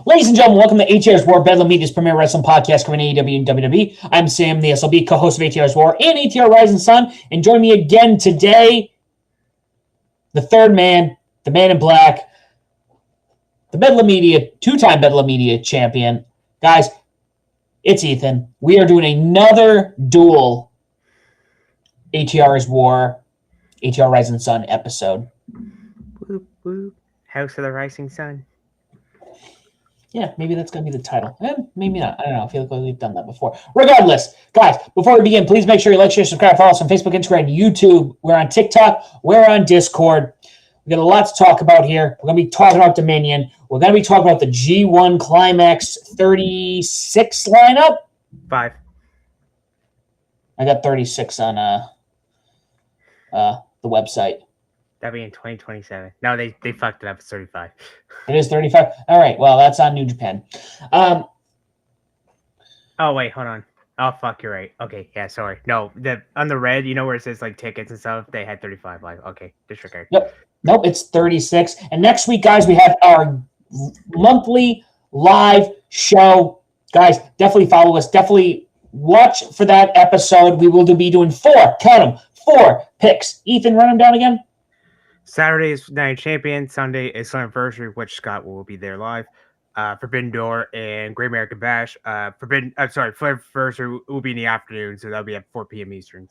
Ladies and gentlemen, welcome to ATR's War, Bedlam Media's premier wrestling podcast covering AEW and WWE. I'm Sam, the SLB, co-host of ATR's War and ATR Rising Sun. And join me again today, the third man, the man in black, the Bedlam Media, two-time Bedlam Media champion. Guys, it's Ethan. We are doing another dual ATR's War, ATR Rising Sun episode. Whoop, whoop. House of the Rising Sun. Yeah, maybe that's going to be the title. Maybe not. I don't know. I feel like we've done that before. Regardless, guys, before we begin, please make sure you like, share, subscribe, follow us on Facebook, Instagram, YouTube. We're on TikTok. We're on Discord. We got a lot to talk about here. We're going to be talking about Dominion. We're going to be talking about the G1 Climax 36 lineup. 5. I got 36 on the website. That'd be in 2027. No, they fucked it up. It's 35. It is 35? All right. Well, that's on New Japan. Oh, wait. Hold on. Oh, fuck. You're right. Okay. Yeah, sorry. No, on the red, you know where it says, like, tickets and stuff? They had 35. Like, okay. Disregard. Yep. Nope, it's 36. And next week, guys, we have our monthly live show. Guys, definitely follow us. Definitely watch for that episode. We will be doing 4 picks. Ethan, run them down again. Saturday is Night Champion. Sunday is Slammiversary, which Scott will be there live. Forbidden Door and Great American Bash. Slammiversary will be in the afternoon, so that'll be at 4 p.m. Eastern.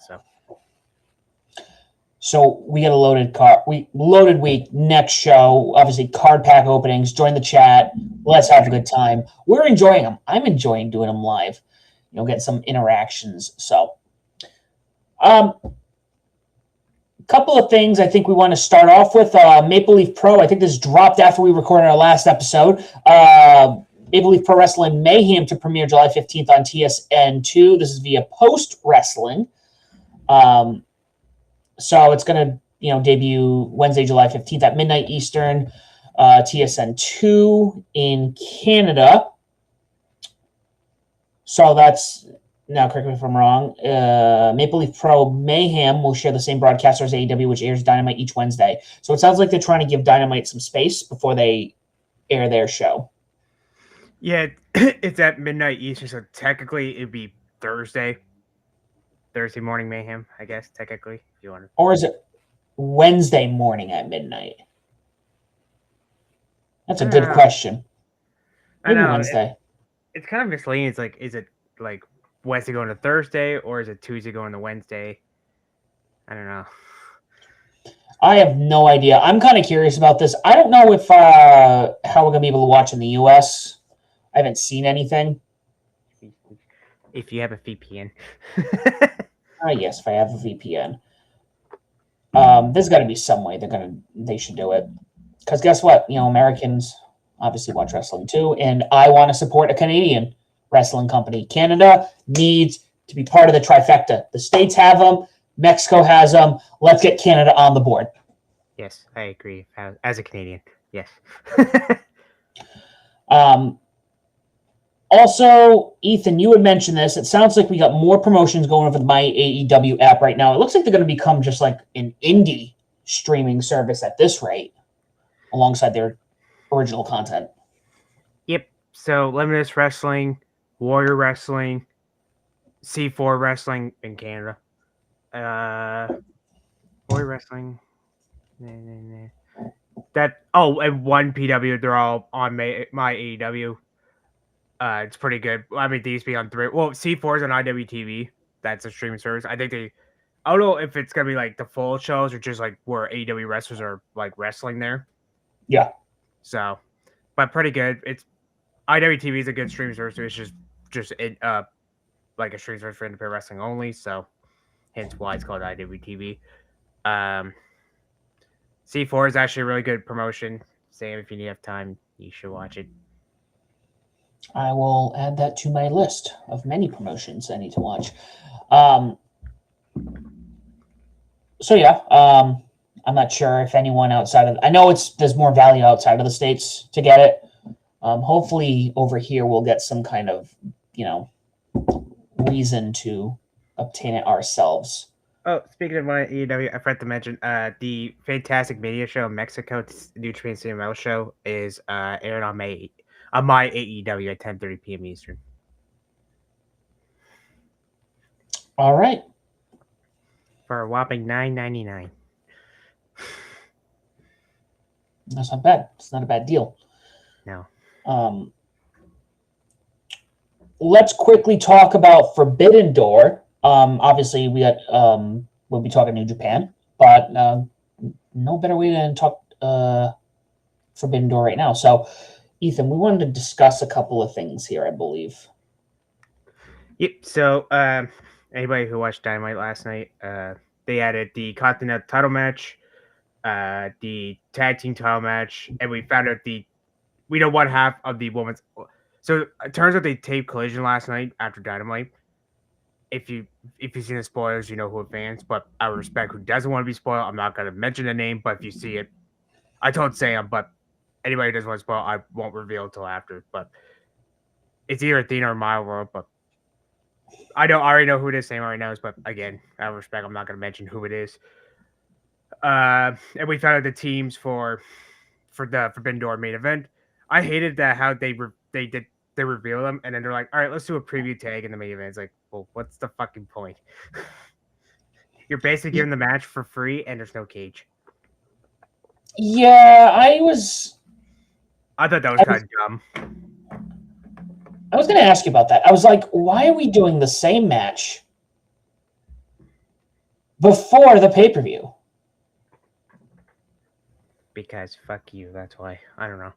So we get a loaded week. Next show, obviously card pack openings. Join the chat. Let's have a good time. We're enjoying them. I'm enjoying doing them live. Get some interactions. So, couple of things I think we want to start off with. Maple Leaf Pro, I think this dropped after we recorded our last episode. Maple Leaf Pro Wrestling Mayhem to premiere July 15th on TSN2. This is via Post Wrestling. So it's going to debut Wednesday, July 15th at midnight Eastern, TSN2 in Canada. So that's... Now, correct me if I'm wrong. Maple Leaf Pro Mayhem will share the same broadcaster as AEW, which airs Dynamite each Wednesday. So it sounds like they're trying to give Dynamite some space before they air their show. Yeah, it's at midnight Eastern, so technically it'd be Thursday morning Mayhem, I guess, technically, if you want to. Or is it Wednesday morning at midnight? That's a good question. Maybe Wednesday. It's kind of misleading. It's like, is it like Wednesday going to Thursday, or is it Tuesday going to Wednesday? I don't know. I have no idea. I'm kind of curious about this. I don't know if how we're gonna be able to watch in the U.S. I haven't seen anything. If you have a VPN. Yes, if I have a VPN. There's got to be some way they should do it. Because guess what? Americans obviously watch wrestling too, and I want to support a Canadian wrestling company. Canada needs to be part of the trifecta. The States have them. Mexico has them. Let's get Canada on the board. Yes, I agree. As a Canadian, yes. Also, Ethan, you had mentioned this. It sounds like we got more promotions going over the My AEW app right now. It looks like they're going to become just like an indie streaming service at this rate, alongside their original content. Yep. So, Limitless Wrestling, Warrior Wrestling, C4 Wrestling in Canada. Warrior Wrestling. And one PW. They're all on my AEW. It's pretty good. I mean, these be on 3. Well, C4 is on IWTV. That's a streaming service. I don't know if it's gonna be like the full shows or just like where AEW wrestlers are like wrestling there. Yeah. So, but pretty good. It's IWTV is a good streaming service. It's just like a streaming service for independent wrestling only. So, hence why it's called IWTV. C4 is actually a really good promotion. Sam, if you have time, you should watch it. I will add that to my list of many promotions I need to watch. I'm not sure if anyone outside of... I know there's more value outside of the States to get it. Hopefully over here we'll get some kind of, reason to obtain it ourselves. Oh, speaking of my AEW, I forgot to mention the Fantastic Media Show in Mexico, the New Japan CML show, is aired on on my AEW at 10:30 p.m. Eastern. All right. For a whopping $9.99. That's not bad. It's not a bad deal. No. Let's quickly talk about Forbidden Door. Obviously, we'll be talking New Japan, but no better way than talk Forbidden Door right now. So, Ethan, we wanted to discuss a couple of things here, I believe. Yep. So, anybody who watched Dynamite last night, they added the Continental title match, the tag team title match, and we found out we know one half of the women's. So it turns out they taped Collision last night after Dynamite. If you've seen the spoilers, you know who are fans. But I respect who doesn't want to be spoiled. I'm not gonna mention the name, but if you see it, I told Sam. But anybody who doesn't want to spoil, I won't reveal until after. But it's either Athena or My World. But I already know who it is. Sam already knows. But again, out of respect, I'm not gonna mention who it is. And we found out the teams for the Forbidden Door main event. I hated that how they reveal them and then they're like, all right, let's do a preview tag in the main event. It's like, well, what's the fucking point? You're basically giving the match for free and there's no cage. Yeah, I thought that was kind of dumb. I was going to ask you about that. I was like, why are we doing the same match before the pay-per-view? Because fuck you, that's why. I don't know.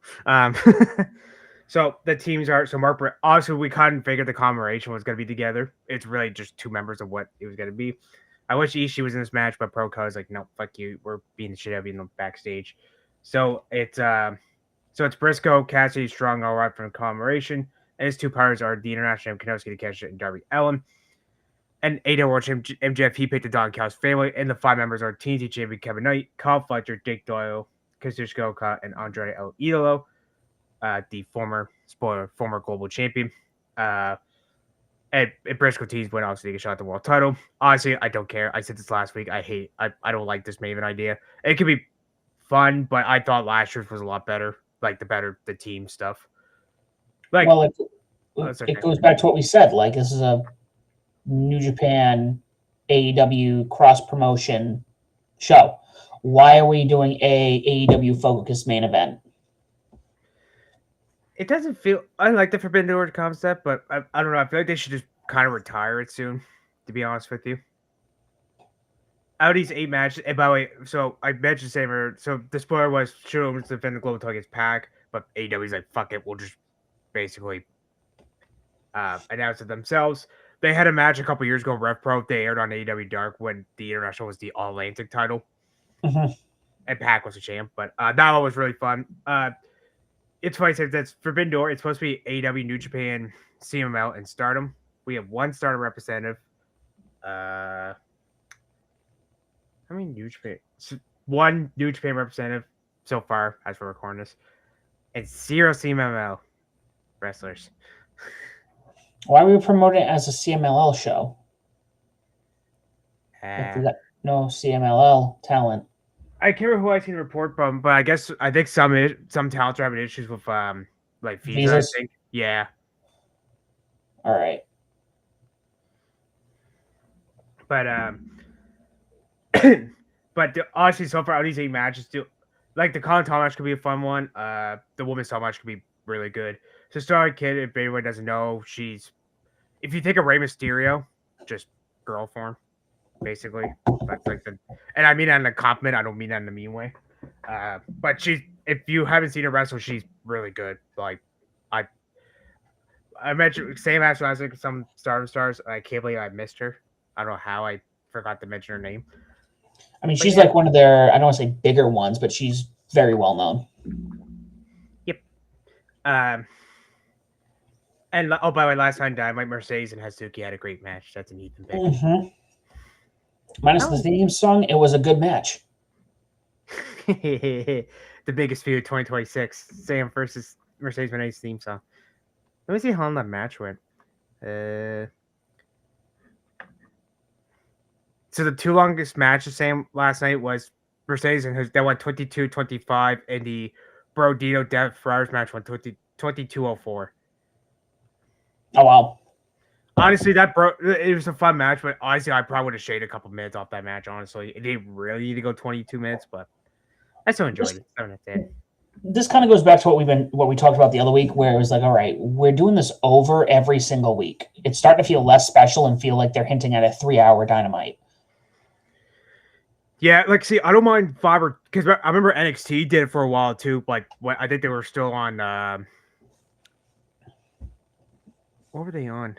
So the teams are Mark. Obviously, we kind of figured the combination was going to be together. It's really just two members of what it was going to be. I wish Ishii was in this match, but Pro was like, no, fuck you. We're beating the shit out of you in the backstage. So it's Briscoe, Cassidy, Strong, all right from the combination, and his two partners are the International Kenosuke Takeshita and Darby Allin. And AEW World Champion MJF, he picked the Don Callis family, and the five members are TNT Champion Kevin Knight, Kyle Fletcher, Dick Doyle, Kazuchika Okada, and Andre El Idolo, the former global champion. And Briscoe teams went obviously to get shot at the world title. Honestly, I don't care. I said this last week. I don't like this main event idea. It could be fun, but I thought last year's was a lot better. Like the team stuff. Like, well, it goes back to what we said. Like, this is a New Japan AEW cross promotion show. Why are we doing a AEW focused main event? It doesn't feel. I like the Forbidden Door concept, but I don't know. I feel like they should just kind of retire it soon. To be honest with you, out of these 8 matches. And by the way, so I mentioned Saber. So the spoiler was Shooter was defend the global title against Pac, but AEW's like, fuck it, we'll just basically announce it themselves. They had a match a couple years ago, Rev Pro. They aired on AEW Dark when the International was the All Atlantic title, and Pac was a champ. But that one was really fun. It's funny that that's Forbidden Door. It's supposed to be AEW, New Japan, CMLL, and Stardom. We have one Stardom representative. How many New Japan? One New Japan representative so far, as we're recording this, and 0 CMLL wrestlers. Why are we promoting it as a CMLL show? If we got no CMLL talent. I can't remember who I seen the report from, but I think some talents are having issues with like visas. I think, yeah. All right. But honestly, so far, all these 8 matches, like the Colin Tall match could be a fun one. The women's title match could be really good. So, Star Kid, if anyone doesn't know, if you think of Rey Mysterio, just girl form, basically. That's like and I mean that in a compliment. I don't mean that in a mean way. But if you haven't seen her wrestle, she's really good. Like, I mentioned same match last week with some Stardom stars. I can't believe I missed her. I don't know how I forgot to mention her name. I mean, she's like one of their, I don't want to say bigger ones, but she's very well known. Yep. And by the way, last time Dynamite, Mercedes and Hazuki had a great match. That's an Ethan pick. Minus the theme song, it was a good match. The biggest feud 2026. Sam versus Mercedes Benitez theme song. Let me see how long that match went. So the 2 longest matches, Sam, last night was Mercedes and that went 22-25, and the Bro Dino Death Ferraris match went 22:04. Oh wow. Honestly, it was a fun match, but honestly, I probably would have shaded a couple minutes off that match. Honestly, it didn't really need to go 22 minutes, but I still enjoyed it. 7 out of 10. This kind of goes back to what we talked about the other week, where it was like, all right, we're doing this over every single week. It's starting to feel less special and feel like they're hinting at a 3-hour Dynamite. Yeah, like, see, I don't mind Fiverr because I remember NXT did it for a while too. Like, what I think they were still on. What were they on?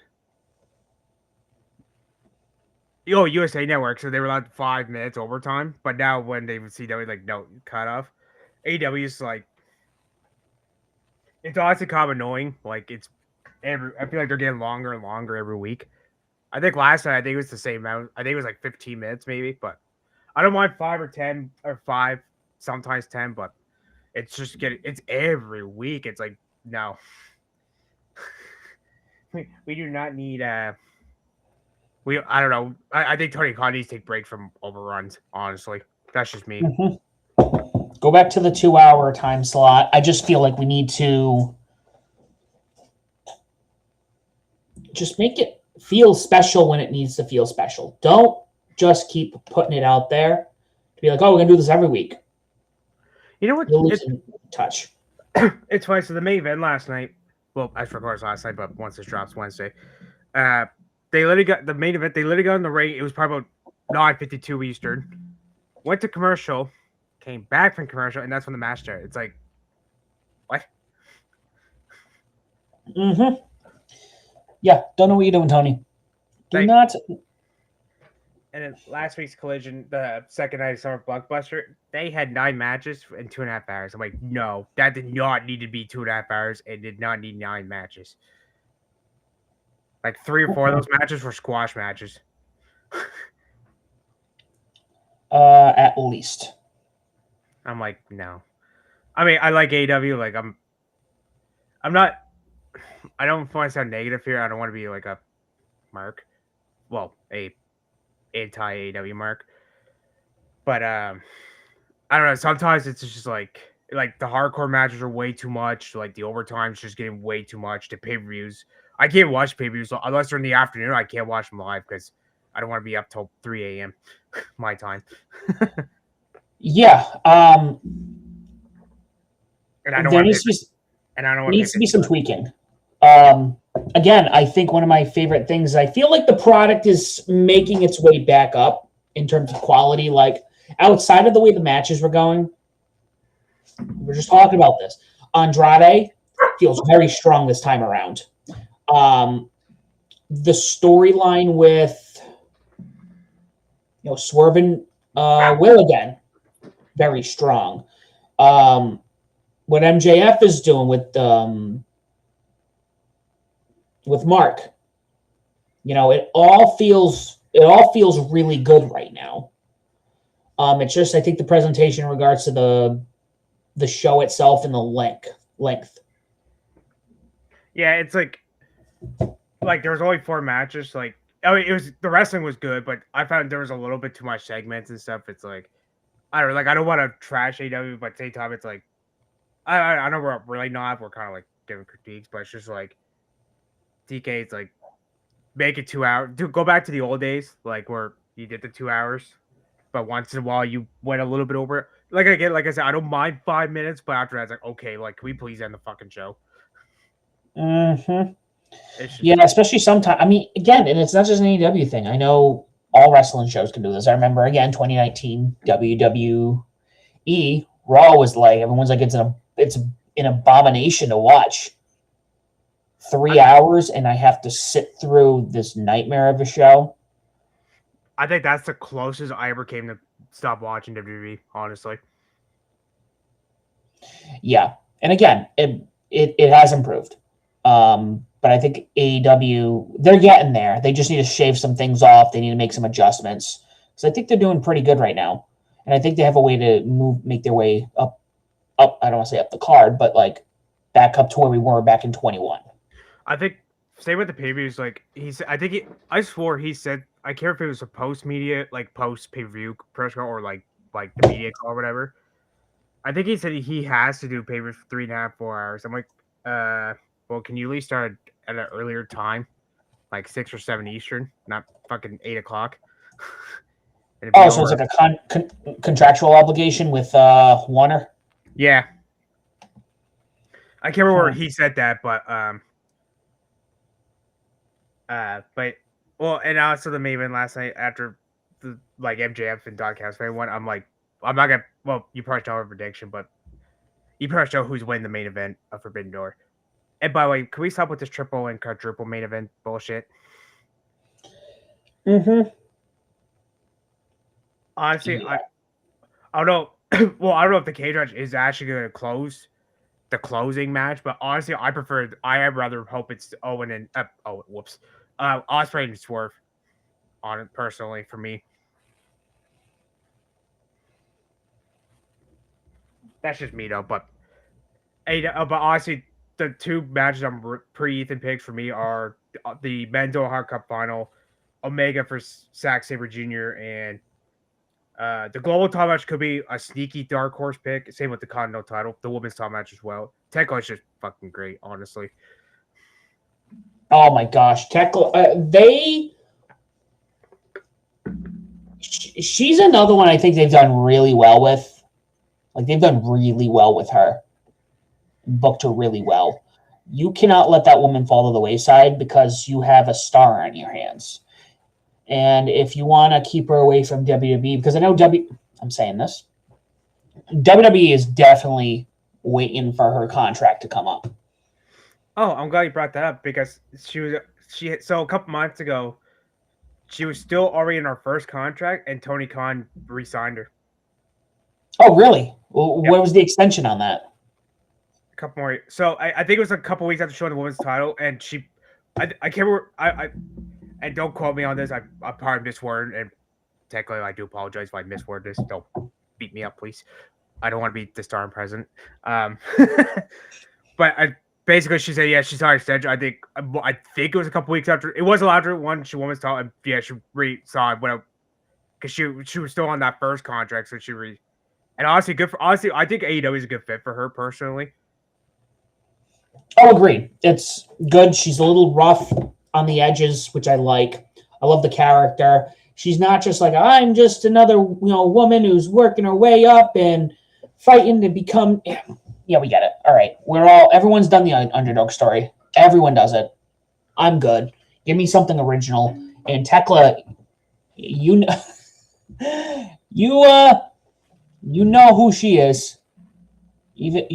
Oh, USA Network. So they were allowed 5 minutes overtime. But now when they see CW, like, no, cut off. AEW's like, it's honestly kind of annoying. Like, I feel like they're getting longer and longer every week. I think last night, I think it was the same amount. I think it was like 15 minutes maybe, but I don't mind 5 or 10 or 5, sometimes 10, but it's just it's every week. It's like, no. we do not need I don't know. I think Tony Khan needs to take break from overruns, honestly. That's just me. Mm-hmm. Go back to the 2-hour time slot. I just feel like we need to just make it feel special when it needs to feel special. Don't just keep putting it out there to be like, oh, we're going to do this every week. You know what? You're losing touch. It's funny. So the main event last night, well, I forgot it was last night, but once this drops Wednesday, they literally got the main event. They literally got in the ring. It was probably about 9:52 Eastern. Went to commercial, came back from commercial, and that's when the match started. It's like, what? Mm-hmm. Yeah, don't know what you're doing, Tony. Do not. And then last week's Collision, the second night of Summer Blockbuster, they had 9 matches in 2.5 hours. I'm like, no, that did not need to be 2.5 hours. It did not need 9 matches. Like 3 or 4 of those matches were squash matches. At least. I'm like, no. I mean, I like AEW. Like, I'm not. I don't want to sound negative here. I don't want to be like a mark. Well, a anti AEW mark. But I don't know. Sometimes it's just like the hardcore matches are way too much. Like the overtime's just getting way too much. The pay-per-views. I can't watch pay-per-views unless they're in the afternoon. I can't watch them live because I don't want to be up till 3 a.m. my time. Yeah. And I don't there want needs to be, and I don't want needs to be some tweaking. Again, I think one of my favorite things, I feel like the product is making its way back up in terms of quality. Like outside of the way the matches were going, we're just talking about this. Andrade feels very strong this time around. The storyline with Swerving Will again, very strong. What MJF is doing with Mark, it all feels really good right now. It's just I think the presentation in regards to the show itself and the length. Yeah, it's like there was only 4 matches. Like, I mean, the wrestling was good, but I found there was a little bit too much segments and stuff. It's like, I don't know, I don't want to trash AW, but at the same time, it's like, I know we're really not. We're kind of like giving critiques, but it's just like DK. It's like make it 2 hours. Go back to the old days, like where you did the 2 hours, but once in a while you went a little bit over. Like I said, I don't mind 5 minutes, but after that, it's like, okay, like can we please end the fucking show? Mm-hmm. Yeah, especially sometimes. I mean, again, and it's not just an AEW thing. I know all wrestling shows can do this. I remember again 2019 WWE Raw was like everyone's like it's an abomination to watch. 3 hours, and I have to sit through this nightmare of a show. I think that's the closest I ever came to stop watching WWE, honestly. Yeah, and again, it has improved. But I think AEW, they're getting there. They just need to shave some things off. They need to make some adjustments. So I think they're doing pretty good right now. And I think they have a way to make their way up. I don't want to say up the card, but like back up to where we were back in 21. I think same with the pay-per-views. Like I swore he said, I care if it was a post media, like post pay-per-view press call or like the media call or whatever. I think he said he has to do pay-per-view for 3.5, 4 hours. I'm like, Well, can you at least start at an earlier time, like 6 or 7 Eastern, not fucking 8 o'clock? And it'd be Oh, so it's over. like a contractual obligation with Warner. Yeah, I can't remember where Huh. he said that, but well, and also the main event last night after the like MJF and Don Callis one, I'm like, I'm not gonna. Well, you probably know our prediction, but you probably know who's winning the main event of Forbidden Door. And by the way, can we stop with this triple and quadruple main event bullshit? Mm-hmm. Honestly, Yeah. I don't know. Well, I don't know if the cage match is actually going to close the closing match, but honestly, I rather hope it's Owen and Ospreay and Swerve on it personally for me. That's just me though, but honestly, the two matches I'm pre-Ethan picks for me are the men's Ohio Cup final, Omega for Zack Sabre Jr. and the global title match could be a sneaky dark horse pick. Same with the Continental title, the women's title match as well. Tekla is just fucking great, honestly. Oh my gosh, Tekla. She's another one I think they've done really well with. Like they've done really well with her, booked her really well. You cannot let that woman fall to the wayside because you have a star on your hands. And if you want to keep her away from WWE, because I know I'm saying this, WWE is definitely waiting for her contract to come up. Oh, I'm glad you brought that up because so a couple months ago, she was still already in her first contract, and Tony Khan re-signed her. Oh, really? Well, Yep, what was the extension on that? a couple more. So I think it was a couple weeks after showing the women's title, and I can't remember. And don't quote me on this. I probably misworded, and technically I do apologize if I misword this. Don't beat me up, please. I don't want to be the star and president. But basically she said, yeah, she's on extension. I think it was a couple weeks after. It was after one she woman's title, and yeah, she saw it when because she was still on that first contract, so and honestly, I think AEW is a good fit for her personally. Oh, agreed. It's good. She's a little rough on the edges, which I like. I love the character. She's not just like I'm just another woman who's working her way up and fighting to become. Yeah, we get it. All right, everyone's done the underdog story. Everyone does it. I'm good. Give me something original. And Tekla, you know, you know who she is. Even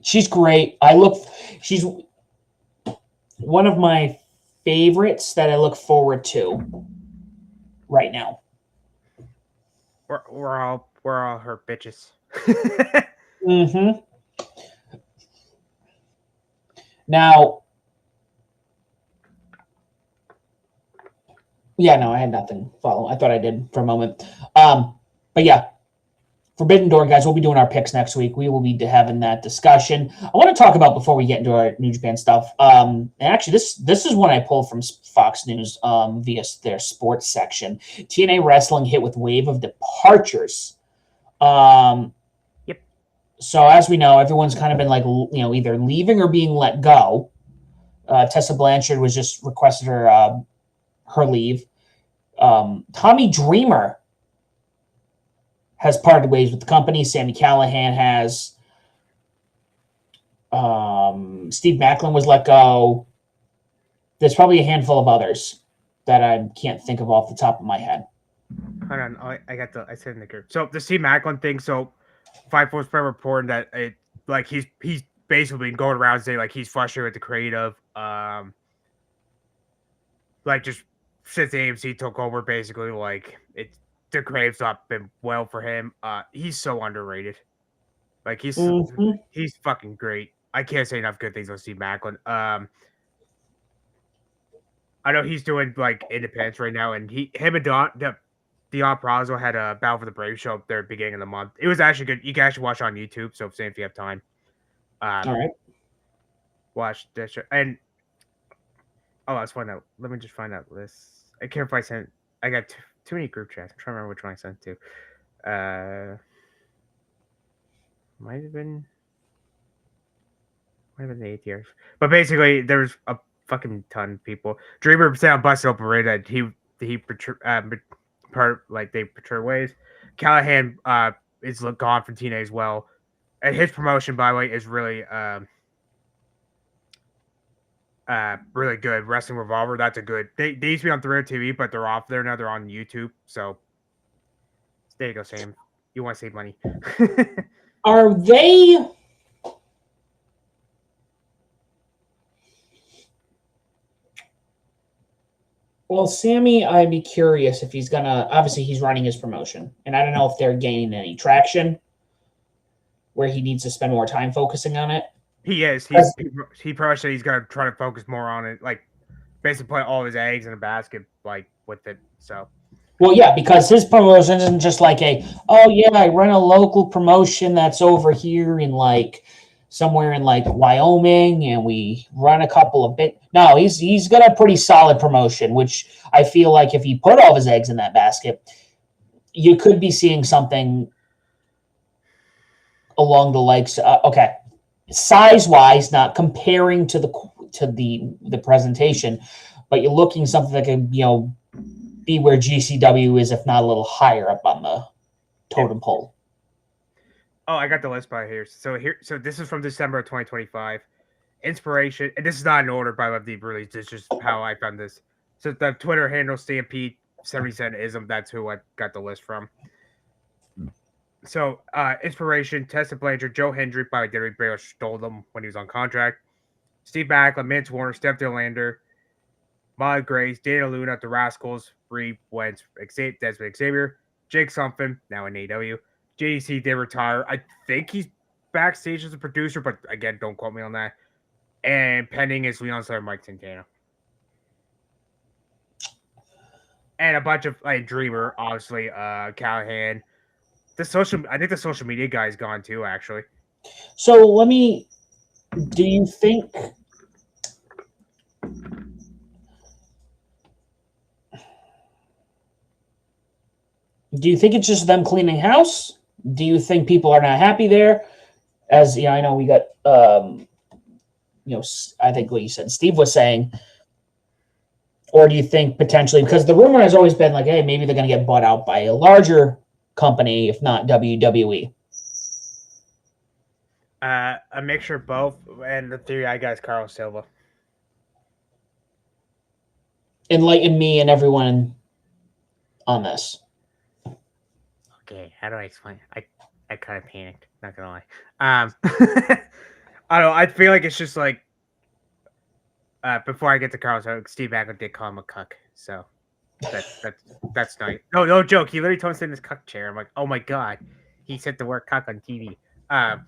she's great. She's one of my favorites that I look forward to right now. We're all her bitches. Mm-hmm. Now, yeah, no, I had nothing follow. I thought I did for a moment. But yeah, Forbidden Door, guys, we'll be doing our picks next week. We will be having that discussion. I want to talk about before we get into our New Japan stuff. And actually, this is one I pulled from Fox News via their sports section. TNA Wrestling hit with wave of departures. Yep. So as we know, everyone's kind of been like either leaving or being let go. Tessa Blanchard was just requested her leave. Tommy Dreamer has parted ways with the company. Sammy Callahan has. Steve Macklin was let go. There's probably a handful of others that I can't think of off the top of my head. Hold on, I said in the group. So the Steve Macklin thing. So 5 Spread reporting that he's basically going around saying like he's frustrated with the creative. Like just since AMC took over, basically like the creative's not been well for him. He's so underrated. Like he's fucking great. I can't say enough good things on Steve Macklin. I know he's doing like independence right now, and him and Dion Prazo had a Battle for the Brave show up there at the beginning of the month. It was actually good. You can actually watch it on YouTube. So same if you have time. All right. Watch that show. And let's find out. Let me just find out this. I can't if I sent. I got too many group chats. I'm trying to remember which one I sent to. Might have been. What about the ATRs? But basically, there's a fucking ton of people. Dreamer said on Busted Open Radio that he they portray ways. Callahan is gone from TNA as well, and his promotion, by the way, is really really good. Wrestling Revolver, that's a good. They used to be on 3 TV, but they're off there now. They're on YouTube. So there you go, Sam. You want to save money? Are they? Well, Sammy, I'd be curious if he's gonna. Obviously, he's running his promotion, and I don't know if they're gaining any traction where he needs to spend more time focusing on it. He is. He probably said he's gonna try to focus more on it, like basically put all his eggs in a basket, like with it. So. Well, yeah, because his promotion isn't just like I run a local promotion that's over here in like somewhere in like Wyoming, and we run a couple of bit. No, he's got a pretty solid promotion, which I feel like if he put all of his eggs in that basket, you could be seeing something along the likes. Okay, size-wise, not comparing to the presentation, but you're looking something that can be where GCW is, if not a little higher up on the totem pole. Oh, I got the list by here. So this is from December of 2025. Inspiration, and this is not in order by the release. It's just how I found this. So the Twitter handle Stampede77ism. That's who I got the list from. So Inspiration, Tessa Blanchard, Joe Hendrick by Derek Baylor stole them when he was on contract. Steve Backlund, Mance Warner, Steph Delander, Molly Grace, Dana Luna, The Rascals, Bree Wentz, Desmond Xavier, Jake Somfin, now in AEW. JDC did retire. I think he's backstage as a producer, but again, don't quote me on that. And pending is Leon Slater, Mike Santana. And a bunch of Dreamer, obviously, Callahan. I think the social media guy is gone too, actually. So do you think it's just them cleaning house? Do you think people are not happy there? As I know we got, I think what you said, Steve was saying, or do you think potentially, because the rumor has always been like, hey, maybe they're going to get bought out by a larger company, if not WWE? A mixture of both, and the theory I got is Carlos Silva. Enlighten me and everyone on this. Okay, how do I explain? I kind of panicked, not gonna lie. I don't know. I feel like it's just like before I get to Carlos, Steve Backlund did call him a cuck, so that's nice. No joke. He literally told me to sit in his cuck chair. I'm like, oh my god, he said the word cuck on TV. I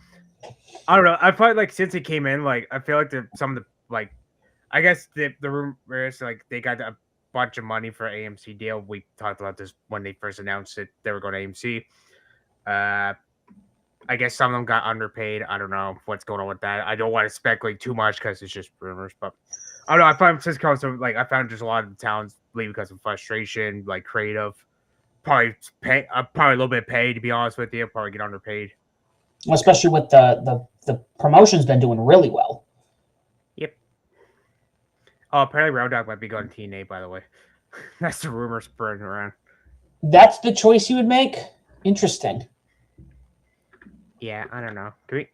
don't know. I felt like since he came in, I feel like some of the I guess the rumor is they got a bunch of money for AMC deal. We talked about this when they first announced it. They were going to AMC. I guess some of them got underpaid. I don't know what's going on with that. I don't want to speculate too much because it's just rumors. But I don't know. I find since Carlos, I found just a lot of the talents leave because of frustration, creative. Probably a little bit paid, to be honest with you. Probably get underpaid. Especially with the promotion's been doing really well. Yep. Oh, apparently Road Dogg might be going to TNA, by the way. That's the rumor spreading around. That's the choice you would make? Interesting. Yeah, I don't know. Can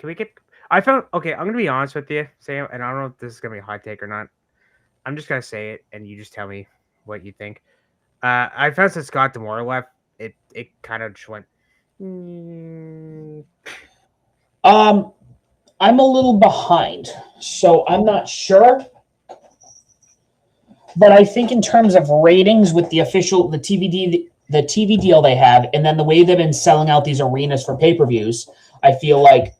we get? I found okay. I'm gonna be honest with you, Sam, and I don't know if this is gonna be a hot take or not. I'm just gonna say it, and you just tell me what you think. I found since Scott D'Amore left, it kind of just went. I'm a little behind, so I'm not sure. But I think in terms of ratings with the TV deal they have, and then the way they've been selling out these arenas for pay-per-views, I feel like,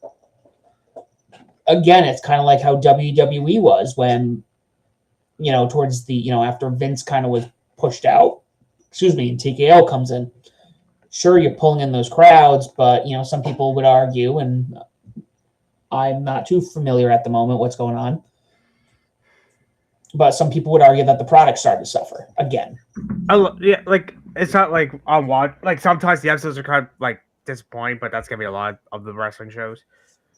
again, it's kind of like how WWE was when, towards the, after Vince kind of was pushed out, and TKO comes in. Sure, you're pulling in those crowds, but, some people would argue, and I'm not too familiar at the moment what's going on, but some people would argue that the product started to suffer again. Yeah, it's not on watch. Sometimes the episodes are kind of disappointing, but that's gonna be a lot of the wrestling shows.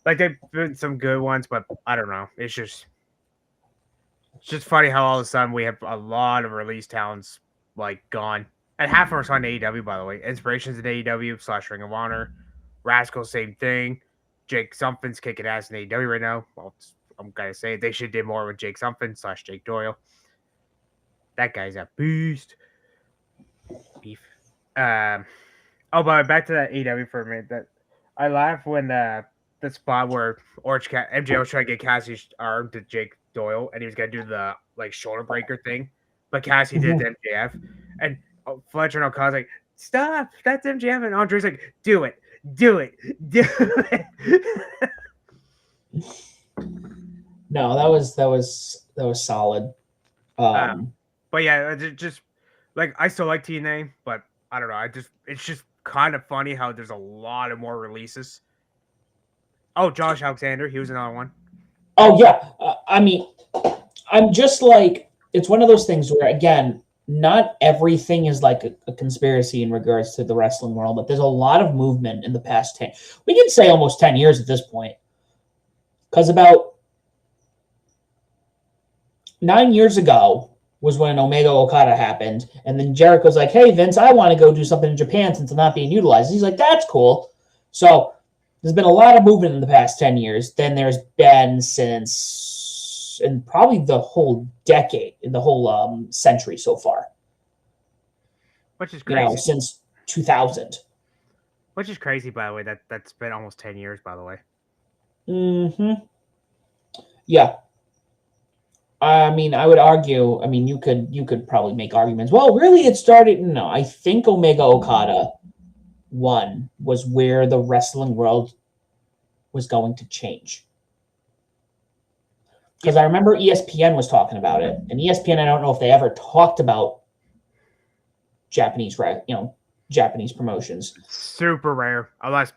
Like they've been some good ones, but I don't know. It's just funny how all of a sudden we have a lot of release talents like gone. And half of us on AEW, by the way. Inspirations in AEW / Ring of Honor. Rascal, same thing. Jake Something's kicking ass in AEW right now. Well, I'm gonna say it. They should do more with Jake Something / Jake Doyle. That guy's a beast. Beef. But back to that AEW for a minute. That I laugh when the spot where MJ was trying to get Cassie's arm to Jake Doyle, and he was gonna do the like shoulder breaker thing, but Cassie did to MJF, and Fletcher and O'Connor's like, "Stop! That's MJF," and Andre's like, "Do it, do it, do it." No, that was solid. But yeah, just like I still like TNA, but I don't know. It's just kind of funny how there's a lot of more releases. Oh, Josh Alexander, he was another one. Oh yeah, I mean, I'm just like, it's one of those things where, again, not everything is like a conspiracy in regards to the wrestling world, but there's a lot of movement in the past 10. We can say almost 10 years at this point, because about 9 years ago was when Omega Okada happened, and then Jericho's like, "Hey Vince, I want to go do something in Japan since I'm not being utilized." He's like, "That's cool." So there's been a lot of movement in the past 10 years. Then there's been since, and probably the whole decade, the whole century so far. Which is crazy. Since 2000. Which is crazy, by the way. That's been almost 10 years, by the way. Mm-hmm. Yeah. I mean, I would argue, you could probably make arguments. Well, really, it started, no, I think Omega Okada 1 was where the wrestling world was going to change. Because I remember ESPN was talking about it, and ESPN, I don't know if they ever talked about Japanese promotions. Super rare, unless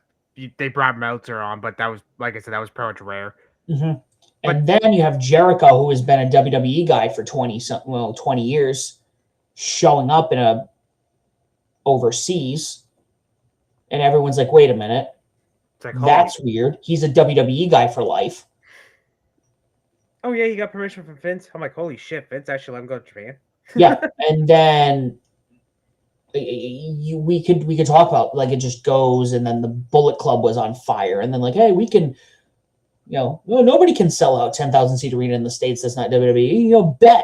they brought Meltzer on, but that was, like I said, that was pretty much rare. Mm-hmm. And then you have Jericho, who has been a WWE guy for 20 years, showing up in overseas, and everyone's like, "Wait a minute, like, that's weird. He's a WWE guy for life." Oh yeah, he got permission from Vince. I'm like, "Holy shit, Vince actually let him go to Japan." Yeah, and then we could talk about, like, it just goes, and then the Bullet Club was on fire, and then like, hey, we can. Nobody can sell out 10,000 seat arena in the States that's not WWE. Bet.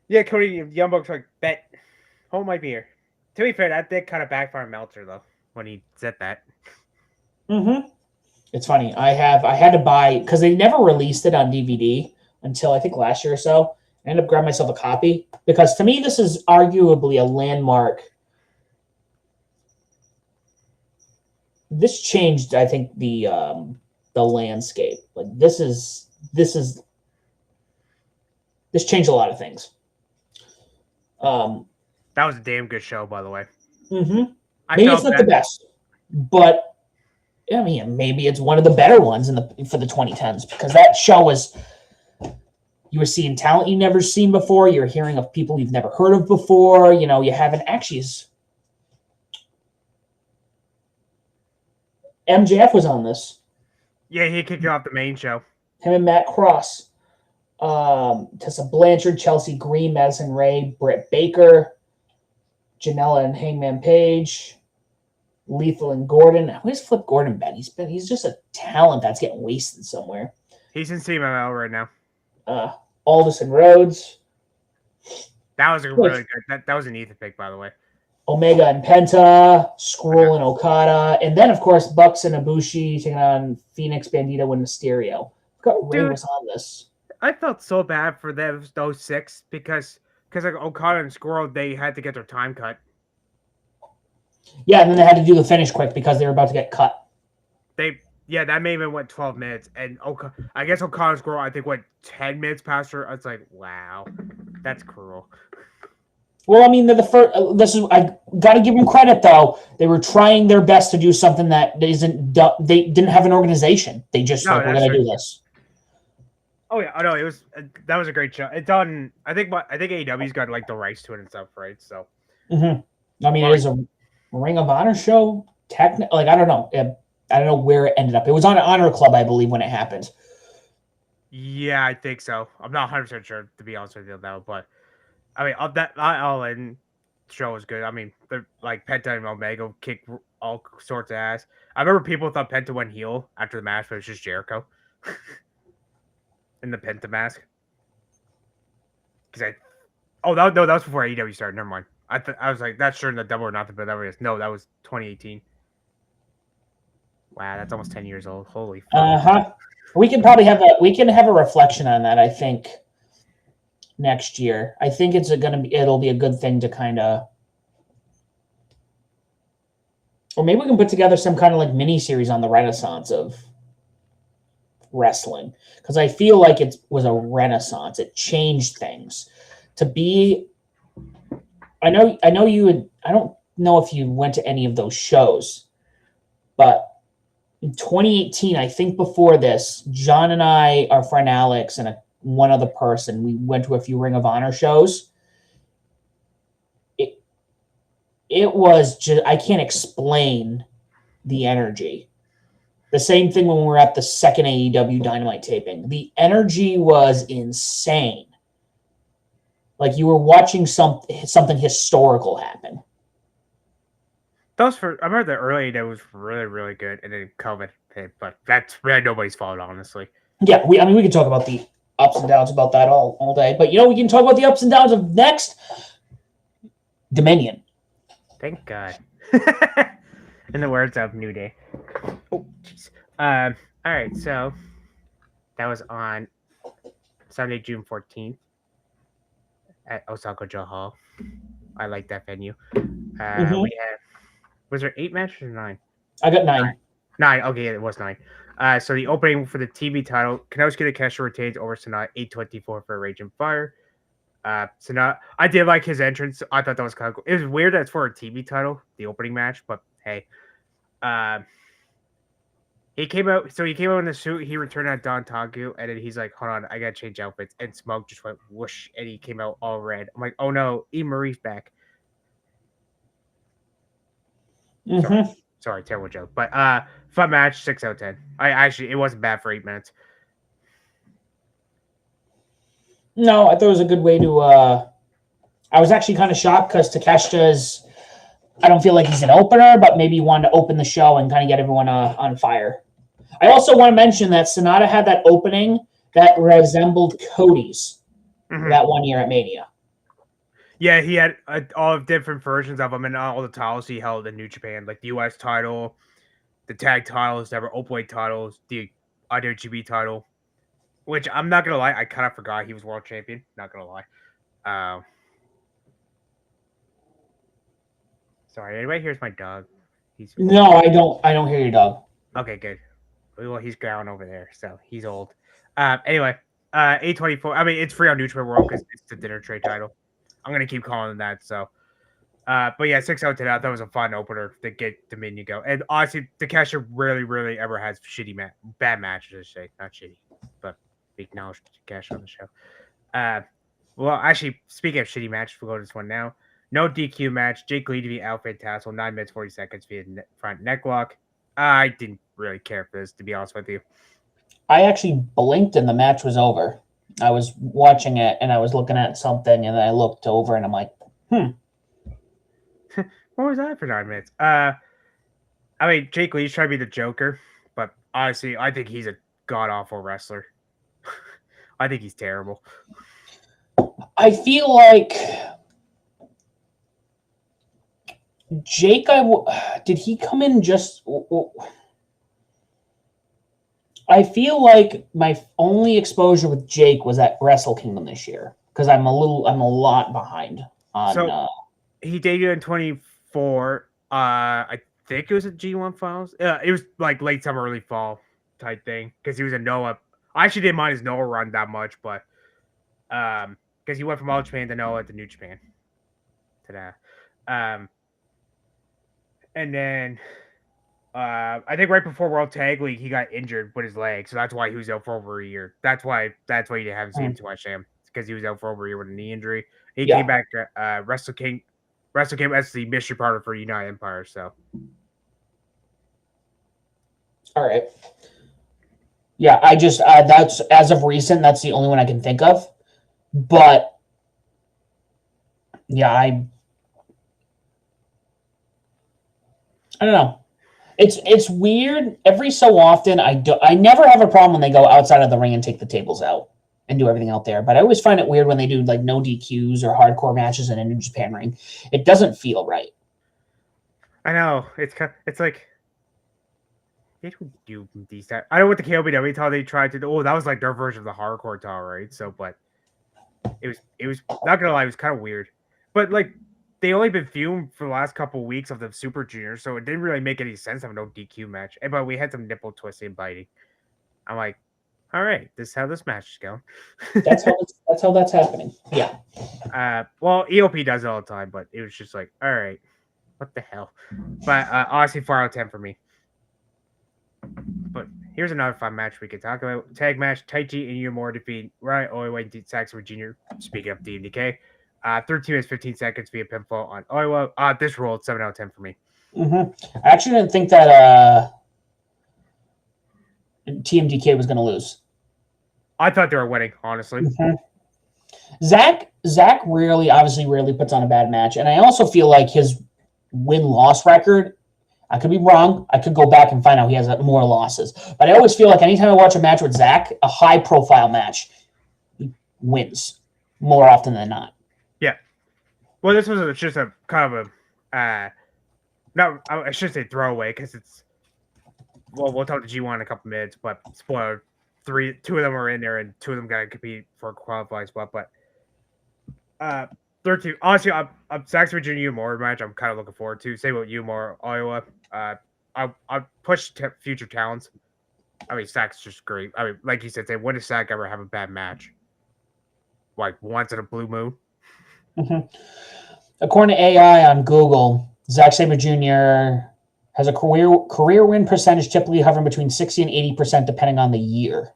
Yeah, Cody Young Bucks like, bet. Home might be here. To be fair, that did kind of backfire Meltzer though when he said that. Mm-hmm. It's funny. I had to buy, because they never released it on DVD until I think last year or so. I ended up grabbing myself a copy because to me this is arguably a landmark. This changed, I think, the landscape. Like this changed a lot of things. That was a damn good show, by the way. Mm-hmm. Maybe it's not the best, but I mean, maybe it's one of the better ones for the 2010s, because that show was, you were seeing talent you never seen before. You're hearing of people you've never heard of before. You haven't actually. MJF was on this. Yeah, he kicked off the main show. Him and Matt Cross. Tessa Blanchard, Chelsea Green, Madison Ray, Britt Baker, Janela and Hangman Page, Lethal and Gordon. Where's Flip Gordon been? He's just a talent that's getting wasted somewhere. He's in CMLL right now. Aldous and Rhodes. That was a really good. That was an Ethan pick, by the way. Omega and Penta, Skrull and Okada, and then of course Bucks and Ibushi taking on Phoenix, Bandito, and Mysterio. I forgot Ray was on this. I felt so bad for those six because like Okada and Skrull, they had to get their time cut. Yeah, and then they had to do the finish quick because they were about to get cut. That maybe went 12 minutes, and I guess Okada and Skrull, I think, went 10 minutes past her. I was like, wow, that's cruel. Well, I mean, they're the first. I got to give them credit though. They were trying their best to do something that isn't. They didn't have an organization. They just we're going to do this. Oh yeah, I know that was a great show. It's on. I think AEW's got like the rights to it and stuff, right? So. Mm-hmm. I mean, it is a Ring of Honor show. Like, I don't know. I don't know where it ended up. It was on Honor Club, I believe, when it happened. Yeah, I think so. I'm not 100% sure, to be honest with you, though. But, I mean, that all-in show was good. I mean, like, Penta and Omega kicked all sorts of ass. I remember people thought Penta went heel after the match, but it was just Jericho in the Penta mask. Because that was before AEW started. Never mind. I was like, that's sure in the Double or Nothing, but that was 2018. Wow, that's almost 10 years old. Holy fuck. We can probably have a reflection on that, I think, next year. I think it'll be a good thing to kind of, or maybe we can put together some kind of like mini series on the renaissance of wrestling, because I feel like it was a renaissance. It changed things to be. I know you would. I don't know if you went to any of those shows, but in 2018, I think before this, John and I, our friend Alex, and one other person, we went to a few Ring of Honor shows. It was just, I can't explain the energy. The same thing when we were at the second AEW Dynamite taping. The energy was insane. Like you were watching something historical happen. I remember the early that was really, really good, and then COVID hit, but that's really nobody's fault, honestly. Yeah, we can talk about the ups and downs about that all day, but we can talk about the ups and downs of next Dominion. Thank God. In the words of New Day. Oh, jeez. All right, so that was on Sunday, June 14th at Osaka Joe Hall. I like that venue. We had, was there 8 matches or 9? I got 9. 9. Okay, it was 9. So the opening for the TV title, Kenosuke Takeshita retains over Sanada 8:24 for Raging Fire. Sanada, I did like his entrance. I thought that was kind of cool. It was weird that it's for a TV title, the opening match, but hey. He came out in the suit. He returned at Don Tagu, and then he's like, "Hold on, I gotta change outfits." And smoke just went whoosh, and he came out all red. I'm like, "Oh no, E. Marie's back." Sorry, terrible joke. But fun match, 6 out of 10. It wasn't bad for 8 minutes. No, I thought it was a good way to. I was actually kind of shocked because Takeshita's. I don't feel like he's an opener, but maybe he wanted to open the show and kind of get everyone on fire. I also want to mention that Sanada had that opening that resembled Cody's that one year at Mania. Yeah, he had all different versions of them, and all the titles he held in New Japan, like the U.S. title, the tag titles, the openweight titles, the IWGP title. Which I'm not gonna lie, I kind of forgot he was world champion. Not gonna lie. Sorry. Anyway, here's my dog. No, I don't hear your dog. Okay, good. Well, he's growling over there, so he's old. Anyway, 824. I mean, it's free on New Japan World because it's the dinner tray title. I'm gonna keep calling it that. So, but yeah, 6 out to that. That was a fun opener to get Dominion go. And honestly, Takeshita really ever has bad matches. I say not shitty, but we acknowledge Takeshita on the show. Well, actually, speaking of shitty matches, we'll go to this one now. No DQ match. Jake Lee to be Al Fantastic, 9 minutes 40 seconds via front neck lock. I didn't really care for this, to be honest with you. I actually blinked and the match was over. I was watching it and I was looking at something and then I looked over and I'm like, What was that for 9 minutes? I mean, Jake Lee's trying to be the Joker, but honestly, I think he's a god-awful wrestler. I think he's terrible. I feel like Jake, did he come in just... I feel like my only exposure with Jake was at Wrestle Kingdom this year because I'm a lot behind on. So he debuted in 24. I think it was a G1 Finals. It was like late summer, early fall type thing because he was a Noah. I actually didn't mind his Noah run that much, but because he went from All Japan to Noah to New Japan to that. And then I think right before World Tag League, he got injured with his leg, so that's why he was out for over a year. That's why you haven't seen too much of him because he was out for over a year with a knee injury. He came back Wrestle King as the mystery partner for United Empire. So All right. Yeah, I just that's as of recent. That's the only one I can think of. But yeah, I don't know. It's weird. Every so often, I never have a problem when they go outside of the ring and take the tables out and do everything out there. But I always find it weird when they do like no DQs or hardcore matches in a New Japan ring. It doesn't feel right. I know it's like they don't do these. I know what the KOBW title they tried to do. Oh, that was like their version of the hardcore title, right? So, but it was not gonna lie, it was kind of weird. But like they only been feuding for the last couple of weeks of the Super Junior, so it didn't really make any sense to have no DQ match. But we had some nipple twisting and biting. I'm like, all right, this is how this match is going. That's how that's happening. Yeah. Well, EOP does it all the time, but it was just like, all right, what the hell? But honestly, 4 out of 10 for me. But here's another fun match we could talk about. Tag match, Taichi and Yumura defeat Riot Oiwa and Saxon Jr. Speaking of DMDK. 13 minutes, 15 seconds via pinfall on Oiwa. This rolled 7 out of 10 for me. Mm-hmm. I actually didn't think that TMDK was going to lose. I thought they were winning, honestly. Mm-hmm. Zach obviously rarely puts on a bad match. And I also feel like his win-loss record, I could be wrong. I could go back and find out he has more losses. But I always feel like anytime I watch a match with Zach, a high-profile match, he wins more often than not. Yeah. Well, this was just a kind of a, not, I should say throwaway, because it's, well, we'll talk to G1 in a couple minutes, but spoiler, two of them are in there, and 2 of them got to compete for a qualifying spot, but 13. Honestly, I'm Saxon Virginia Yumura match. I'm kind of looking forward to. Same with Yumura, Iowa. I'll push future talents. I mean, Sax's just great. I mean, like you said, when does Sax ever have a bad match? Like once in a blue moon. Mm-hmm. According to AI on Google, Zack Sabre Jr. has a career win percentage typically hovering between 60 and 80% depending on the year.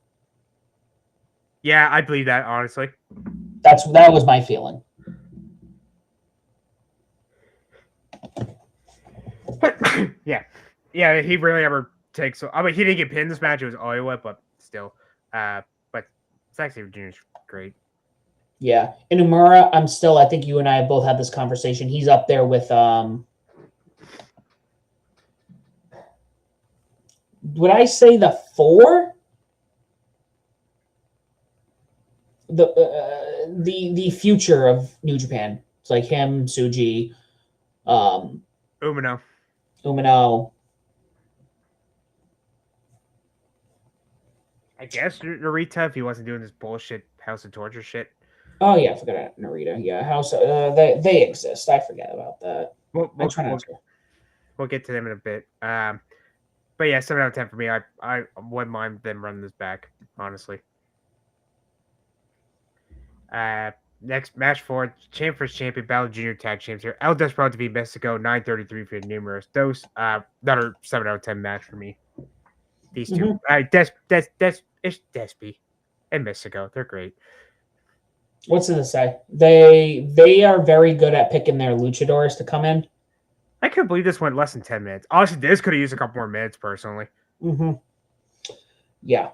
Yeah, I believe that, honestly. That was my feeling. Yeah, he really ever takes. I mean, he didn't get pinned this match. It was Iowa, but still. But Zack Sabre Jr. is great. Yeah, and Umura, I think you and I have both had this conversation. He's up there with would I say the 4? The future of New Japan. It's like him, Tsuji, Umino. I guess Narita, if he wasn't doing this bullshit House of Torture shit. Oh yeah, I forgot about Narita. Yeah, House. They exist. I forget about that. We'll get to them in a bit. But yeah, 7 out of 10 for me. I wouldn't mind them running this back, honestly. Next match 4, champ vs. champion Battle Junior Tag Champs here. El Desperado defeat Mexico 9:33 for numerous dose. Another 7 out of 10 match for me. These two, it's Despy and Mexico. They're great. What's it to say? They are very good at picking their luchadors to come in. I couldn't believe this went less than 10 minutes. Honestly, this could have used a couple more minutes personally. Mm-hmm. Yeah.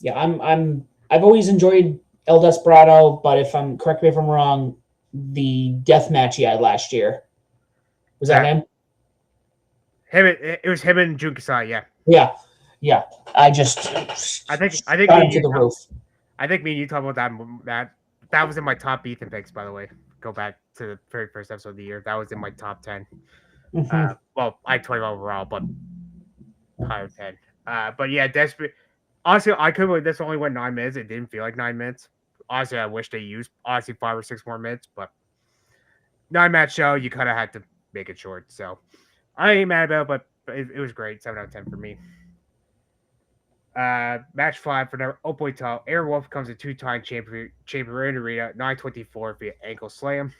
I've always enjoyed El Desperado, but correct me if I'm wrong, the death match he had last year, was that him? It was him and Jun Kasai, yeah. I think got him to the roof. I think me and you talked about that was in my top Ethan picks, by the way. Go back to the very first episode of the year. That was in my top 10. Mm-hmm. Well, I had 12 overall, but higher 10. But yeah, desperate. Honestly, I couldn't believe this only went 9 minutes. It didn't feel like 9 minutes. Honestly, I wish they used 5 or 6 more minutes, but 9-match show, you kind of had to make it short. So I ain't mad about it, but it was great. 7 out of 10 for me. Match 5 for the Oppo title. Aaron Wolf becomes a 2-time champion in Arena, 9:24 via ankle slam.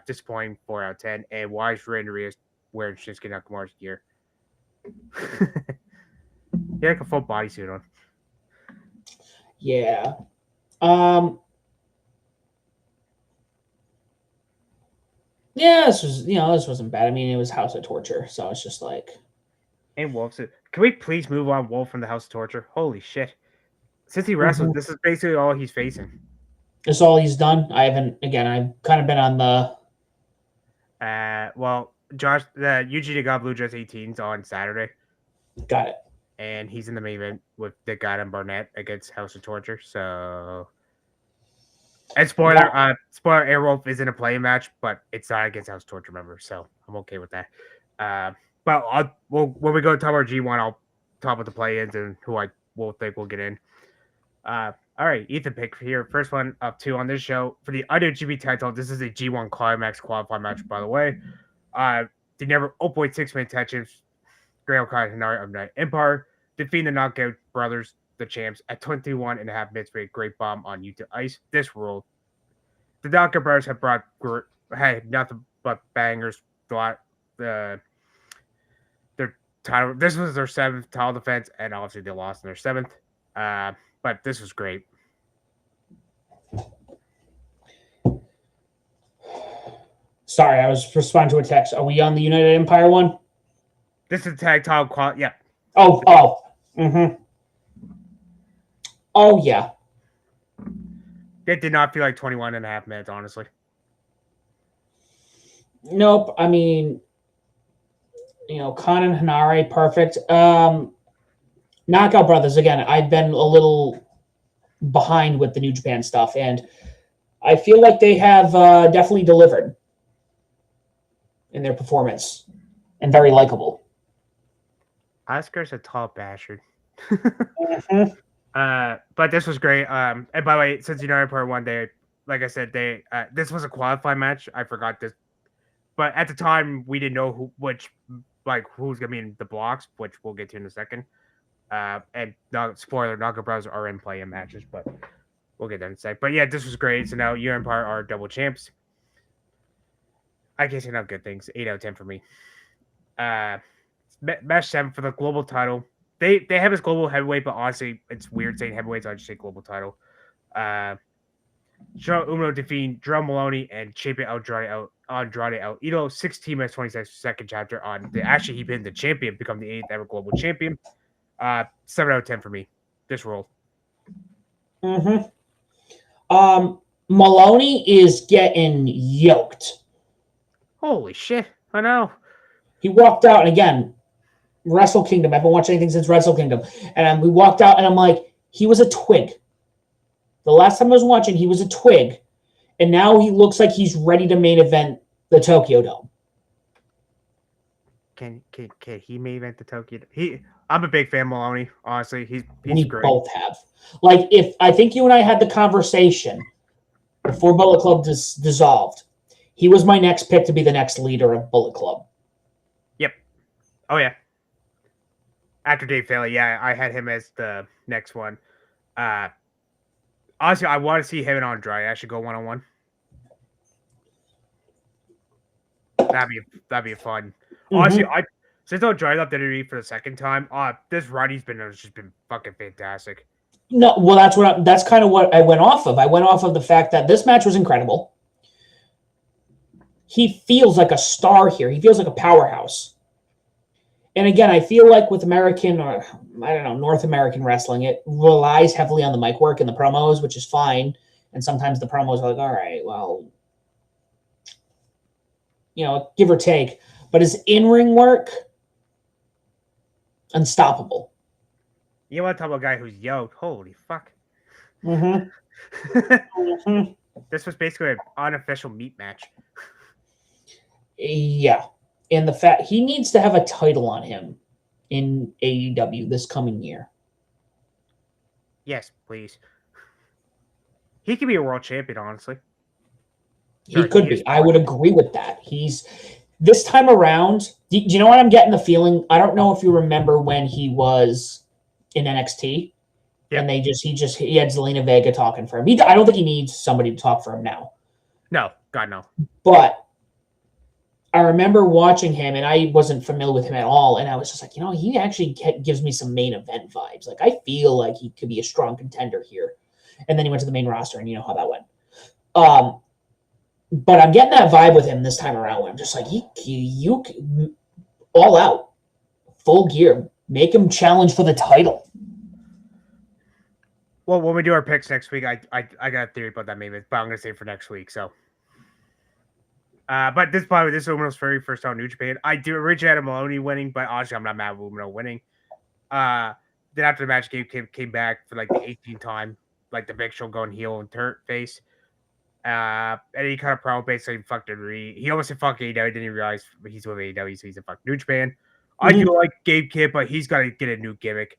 Disappointing, 4 out of 10. And why is Ray Arena wearing Shinsuke Nakamura's gear? He had like a full bodysuit on. Yeah. Yeah, this wasn't bad. I mean, it was House of Torture, so it's just like. And Wolf said, Can we please move on Wolf from the House of Torture? Holy shit. Since he wrestled, this is basically all he's facing. That's all he's done. I haven't. Again, I've kind of been on the. Well, Josh, the UGW Blue Dress 18's on Saturday. Got it. And he's in the main event with Dick God and Barnett against House of Torture. So, and spoiler, Airwolf is in a play match, but it's not against House of Torture members, so I'm okay with that. But when we go to talk about G1, I'll talk about the play-ins and who I will think will get in. All right, Ethan pick here. First one up 2 on this show for the IWGP title. This is a G1 Climax qualifying match, by the way. The never 0.6-man tag champs, Great O'Connor and Hinari of Night Empire, defeating the Knockout Brothers, the champs, at 21 and a half minutes for a great bomb on Utah Ice. This ruled. The Knockout Brothers have had nothing but bangers throughout their title. This was their 7th title defense, and obviously they lost in their 7th. But this was great. Sorry, I was responding to a text. Are we on the United Empire one? This is tag title yeah. Oh. Mm-hmm. Oh, yeah. It did not feel like 21 and a half minutes, honestly. Nope. I mean, Khan and Hinare, perfect. Knockout Brothers, again, I've been a little behind with the New Japan stuff, and I feel like they have definitely delivered in their performance and very likable. Oscar's a tall bastard. But this was great. And by the way, since United Part 1, like I said, this was a qualifying match. I forgot this. But at the time, we didn't know who's going to be in the blocks, which we'll get to in a second. And spoiler, Knockout Brothers are in play-in matches, but we'll get that in a sec. But yeah, this was great. So now United Empire are double champs. I can't say enough good things. 8 out of 10 for me. Match 7 for the global title. They have this global heavyweight, but honestly, it's weird saying heavyweight, so I just say global title. Joe Uno defeating Drew Maloney and champion Andrade El Idolo, 16 minutes, 26 chapter on actually he been the champion, become the 8th ever global champion. 7 out of 10 for me. This role. Maloney is getting yoked. Holy shit. I know. He walked out, and again, Wrestle Kingdom. I haven't watched anything since Wrestle Kingdom. And we walked out, and I'm like, he was a twig. The last time I was watching, he was a twig. And now he looks like he's ready to main event the Tokyo Dome. Can he main event the Tokyo Dome? I'm a big fan of Maloney, honestly. He's we great. Both have. Like, if I think you and I had the conversation before Bullet Club dissolved, he was my next pick to be the next leader of Bullet Club. Yep. Oh, yeah. After Dave Bailey, yeah, I had him as the next one. Honestly, I want to see him and Andrade actually go one-on-one. That'd be fun. Honestly, since Andrade left WWE for the second time, this run he's been has just been fucking fantastic. No, well, that's kind of what I went off of. I went off of the fact that this match was incredible. He feels like a star here. He feels like a powerhouse. And again, I feel like with American, or I don't know, North American wrestling, it relies heavily on the mic work and the promos, which is fine. And sometimes the promos are like, all right, well, give or take. But his in-ring work, unstoppable. You want to talk about a guy who's yoked? Holy fuck. This was basically an unofficial meat match. Yeah. And the fact he needs to have a title on him in AEW this coming year. Yes, please. He could be a world champion, honestly. He could be. I would agree with that. This time around, do you know what I'm getting the feeling? I don't know if you remember when he was in NXT. Yep. And he had Zelina Vega talking for him. I don't think he needs somebody to talk for him now. No, God no. But I remember watching him, and I wasn't familiar with him at all, and I was just like, he actually gives me some main event vibes. Like, I feel like he could be a strong contender here. And then he went to the main roster, and you know how that went. But I'm getting that vibe with him this time around. Where I'm just like, you all out, full gear, Make him challenge for the title. Well, when we do our picks next week, I got a theory about that maybe, but I'm gonna save it for next week. So, but this is Umino's very first time in New Japan. I do originally had Maloney winning, but honestly, I'm not mad with Umino winning. Then after the match, Gabe came back for like the 18th time, like the Big Show going heel and turn face. And he kind of promo basically fucked it. He almost said fuck AEW, didn't even realize he's with AEW, so he's a fuck New Japan. I do like Gabe Kidd, but he's got to get a new gimmick.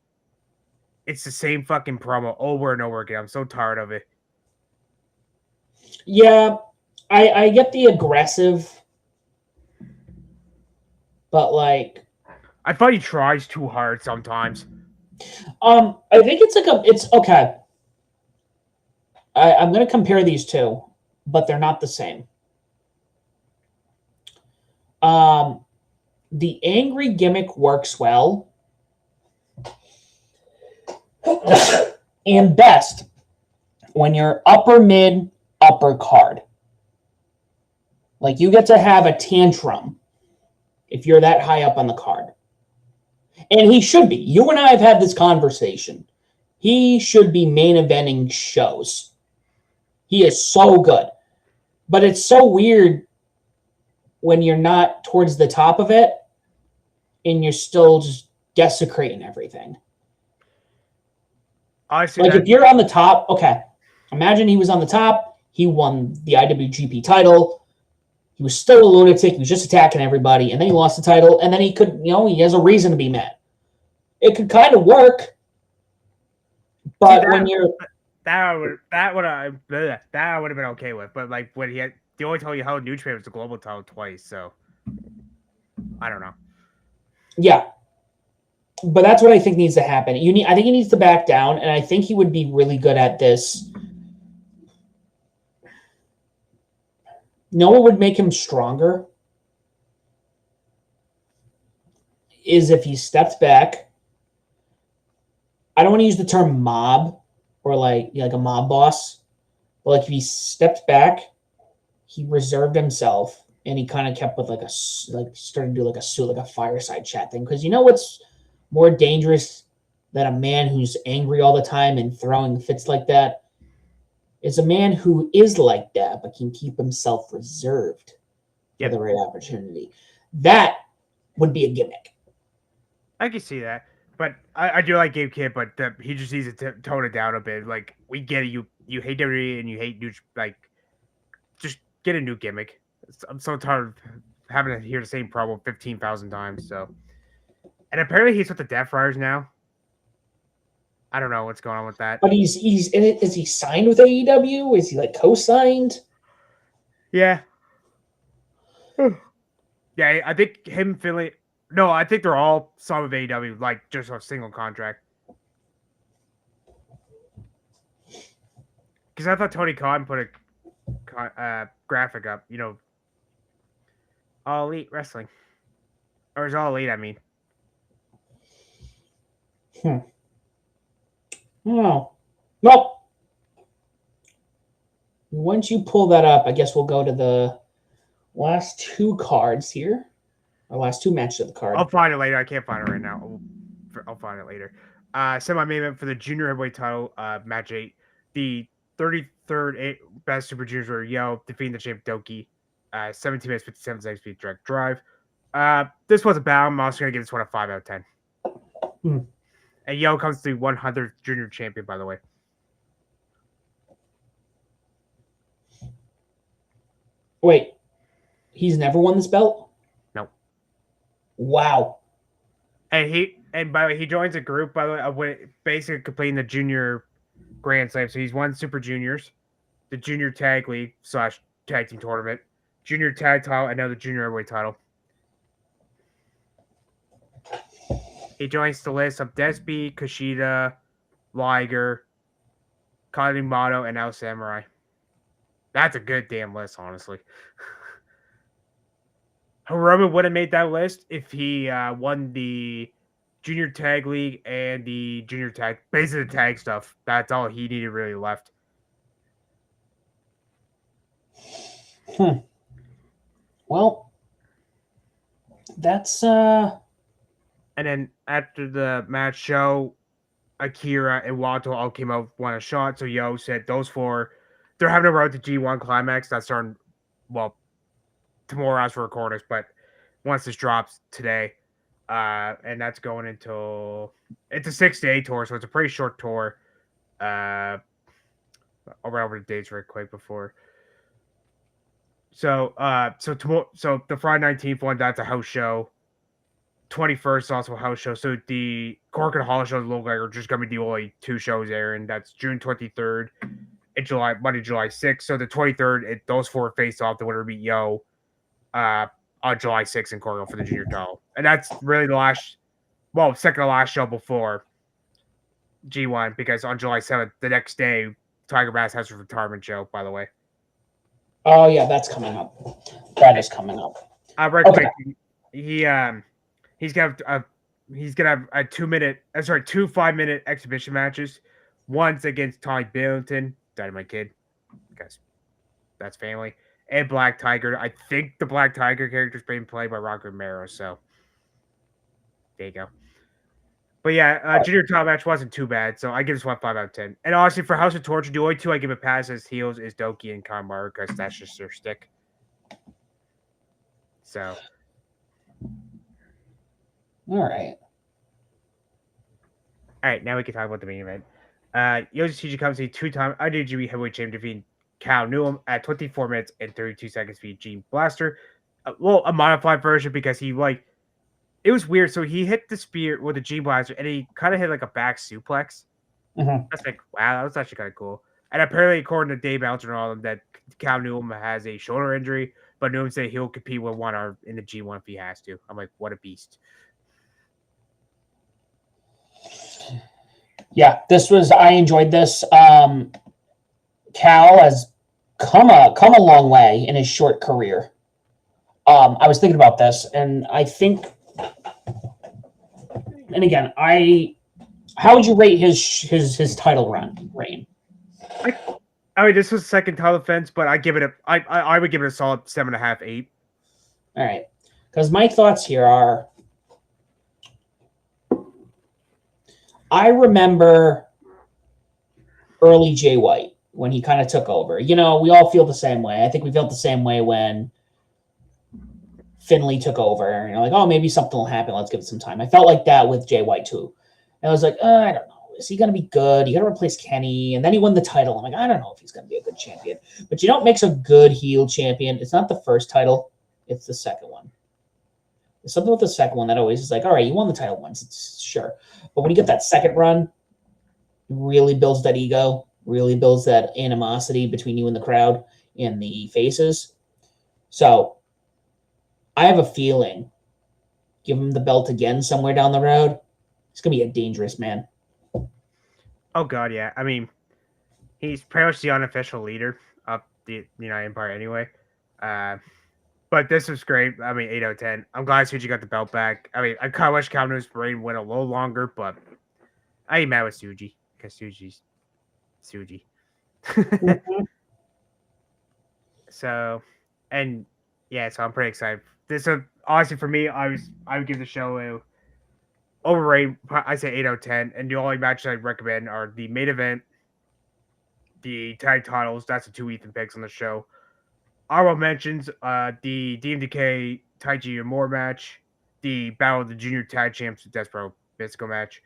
It's the same fucking promo over and over again. I'm so tired of it. Yeah, I get the aggressive, but like I find he tries too hard sometimes. I think it's okay. I'm gonna compare these two, but they're not the same. The angry gimmick works well and best when you're upper mid, upper card. Like you get to have a tantrum if you're that high up on the card. And he should be. You and I have had this conversation. He should be main eventing shows. He is so good. But it's so weird when you're not towards the top of it and you're still just desecrating everything. Like if you're on the top, okay. Imagine he was on the top. He won the IWGP title. He was still a lunatic. He was just attacking everybody. And then he lost the title. And then he could, he has a reason to be mad. It could kind of work. But when you're... That would have been okay with. But like when he had... The only title you held New Japan was the global title twice. So, I don't know. Yeah. But that's what I think needs to happen. I think he needs to back down. And I think he would be really good at this. What would make him stronger is if he stepped back. I don't want to use the term mob or like a mob boss, but like if he stepped back, he reserved himself and he kind of kept with started to do like a fireside chat thing. Because what's more dangerous than a man who's angry all the time and throwing fits like that? Is a man who is like that, but can keep himself reserved for the right opportunity. That would be a gimmick. I can see that. But I do like Gabe Kidd, but he just needs to tone it down a bit. Like, we get it. You hate WWE and you hate new, just get a new gimmick. I'm so tired of having to hear the same promo 15,000 times. So, and apparently he's with the Death Riders now. I don't know what's going on with that. But he's in it. Is he signed with AEW? Is he co-signed? Yeah. Yeah, I think him, Finley. No, I think they're all signed with AEW, just a single contract. Because I thought Tony Khan put a graphic up, All Elite Wrestling. Or is All Elite, I mean. Oh. Well, once you pull that up, I guess we'll go to the last two cards here. Our last two matches of the card. I'll find it later. I can't find it right now. I'll find it later. Semi-main event for the junior heavyweight title, match 8. The 33rd best Super Juniors were Yo defeating the champ Doki. 17 minutes, 57 seconds, speed direct drive. This was a battle. I'm also going to give this one a 5 out of 10. And Yo comes to 100th junior champion, by the way. Wait, he's never won this belt? Wow. And by the way, he joins a group, by the way, of basically completing the junior Grand Slam. So he's won Super Juniors, the Junior Tag League / Tag Team Tournament, Junior Tag Title, and now the Junior Heavyweight Title. He joins the list of Despi, Kushida, Liger, Kanemoto, and now Samurai. That's a good damn list, honestly. Hiromu would have made that list if he won the Junior Tag League and the Junior Tag, basically the tag stuff. That's all he needed really left. Well, that's And And then after the match show, Akira and Wato all came out won a shot. So Yo said those four, they're having a road to G1 Climax. That's starting, well, tomorrow as for recorders, but once this drops today, and that's going until it's a 6-day tour, so it's a pretty short tour. I'll run over the dates real quick before. So tomorrow, so the Friday 19th one, that's a house show. 21st also a house show. So the Cork and Hall shows look like are just gonna be the only two shows there, and that's June 23rd and Monday, July 6th. So the 23rd, those four face off. The winner beat Yo on July 6th in Cork for the junior title. And that's really the second to last show before G1, because on July 7th, the next day, Tiger Bass has a retirement show, by the way. Oh yeah, that's coming up. That is coming up. Right quick, he's gonna have a 2 5-minute exhibition matches. Once against Tommy Billington, Dynamite Kid, because that's family, and Black Tiger. I think the Black Tiger character is being played by Rock Romero, so there you go. But yeah, junior title match wasn't too bad, so I give this one 5 out of 10. And honestly, for House of Torture, the only two I give a pass as heels is Doki and Kamaru, because that's just their stick. So, all right, now we can talk about the main event. Yoshihiji comes a 2-time IWGP Heavyweight Champion defeating Cal Newell at 24 minutes and 32 seconds to beat Gene Blaster. A modified version, because it was weird. So he hit the spear with the Gene Blaster, and he kind of hit like a back suplex. Mm-hmm. That's like, wow, that was actually kind of cool. And apparently, according to Dave Meltzer and all of them, that Cal Newell has a shoulder injury, but Newell said he'll compete with one arm in the G1 if he has to. I'm like, what a beast. Yeah, I enjoyed this. Cal has come a long way in his short career. I was thinking about this, and I think, and again, how would you rate his title reign? I mean, this was second title defense, but I would give it a solid 7.5, 8. All right, because my thoughts here are, I remember early Jay White when he kind of took over. You know, we all feel the same way. I think we felt the same way when Finley took over. You know, like, oh, maybe something will happen. Let's give it some time. I felt like that with Jay White too. And I was like, I don't know. Is he going to be good? You got to replace Kenny. And then he won the title. I'm like, I don't know if he's going to be a good champion. But you know what makes a good heel champion? It's not the first title. It's the second one. There's something with the second one that always is like, all right, you won the title once. It's sure. But when you get that second run, it really builds that ego, really builds that animosity between you and the crowd and the faces. So I have a feeling, give him the belt again somewhere down the road, he's going to be a dangerous man. Oh, God, yeah. I mean, he's pretty much the unofficial leader of the United Empire anyway. But this was great. I mean, 8 out of 10. I'm glad Suji got the belt back. I mean, I kind of wish Cal Newell's reign went a little longer, but I ain't mad with Suji, because Suji's Suji. Mm-hmm. So I'm pretty excited. Honestly, for me, I would give the show overrated. I say 8 out of 10. And the only matches I'd recommend are the main event, the tag titles. That's the 2 Ethan picks on the show. Honorable mentions, the DMDK Taiji Amore match, the Battle of the Junior Tag Champs Despero Bisco match,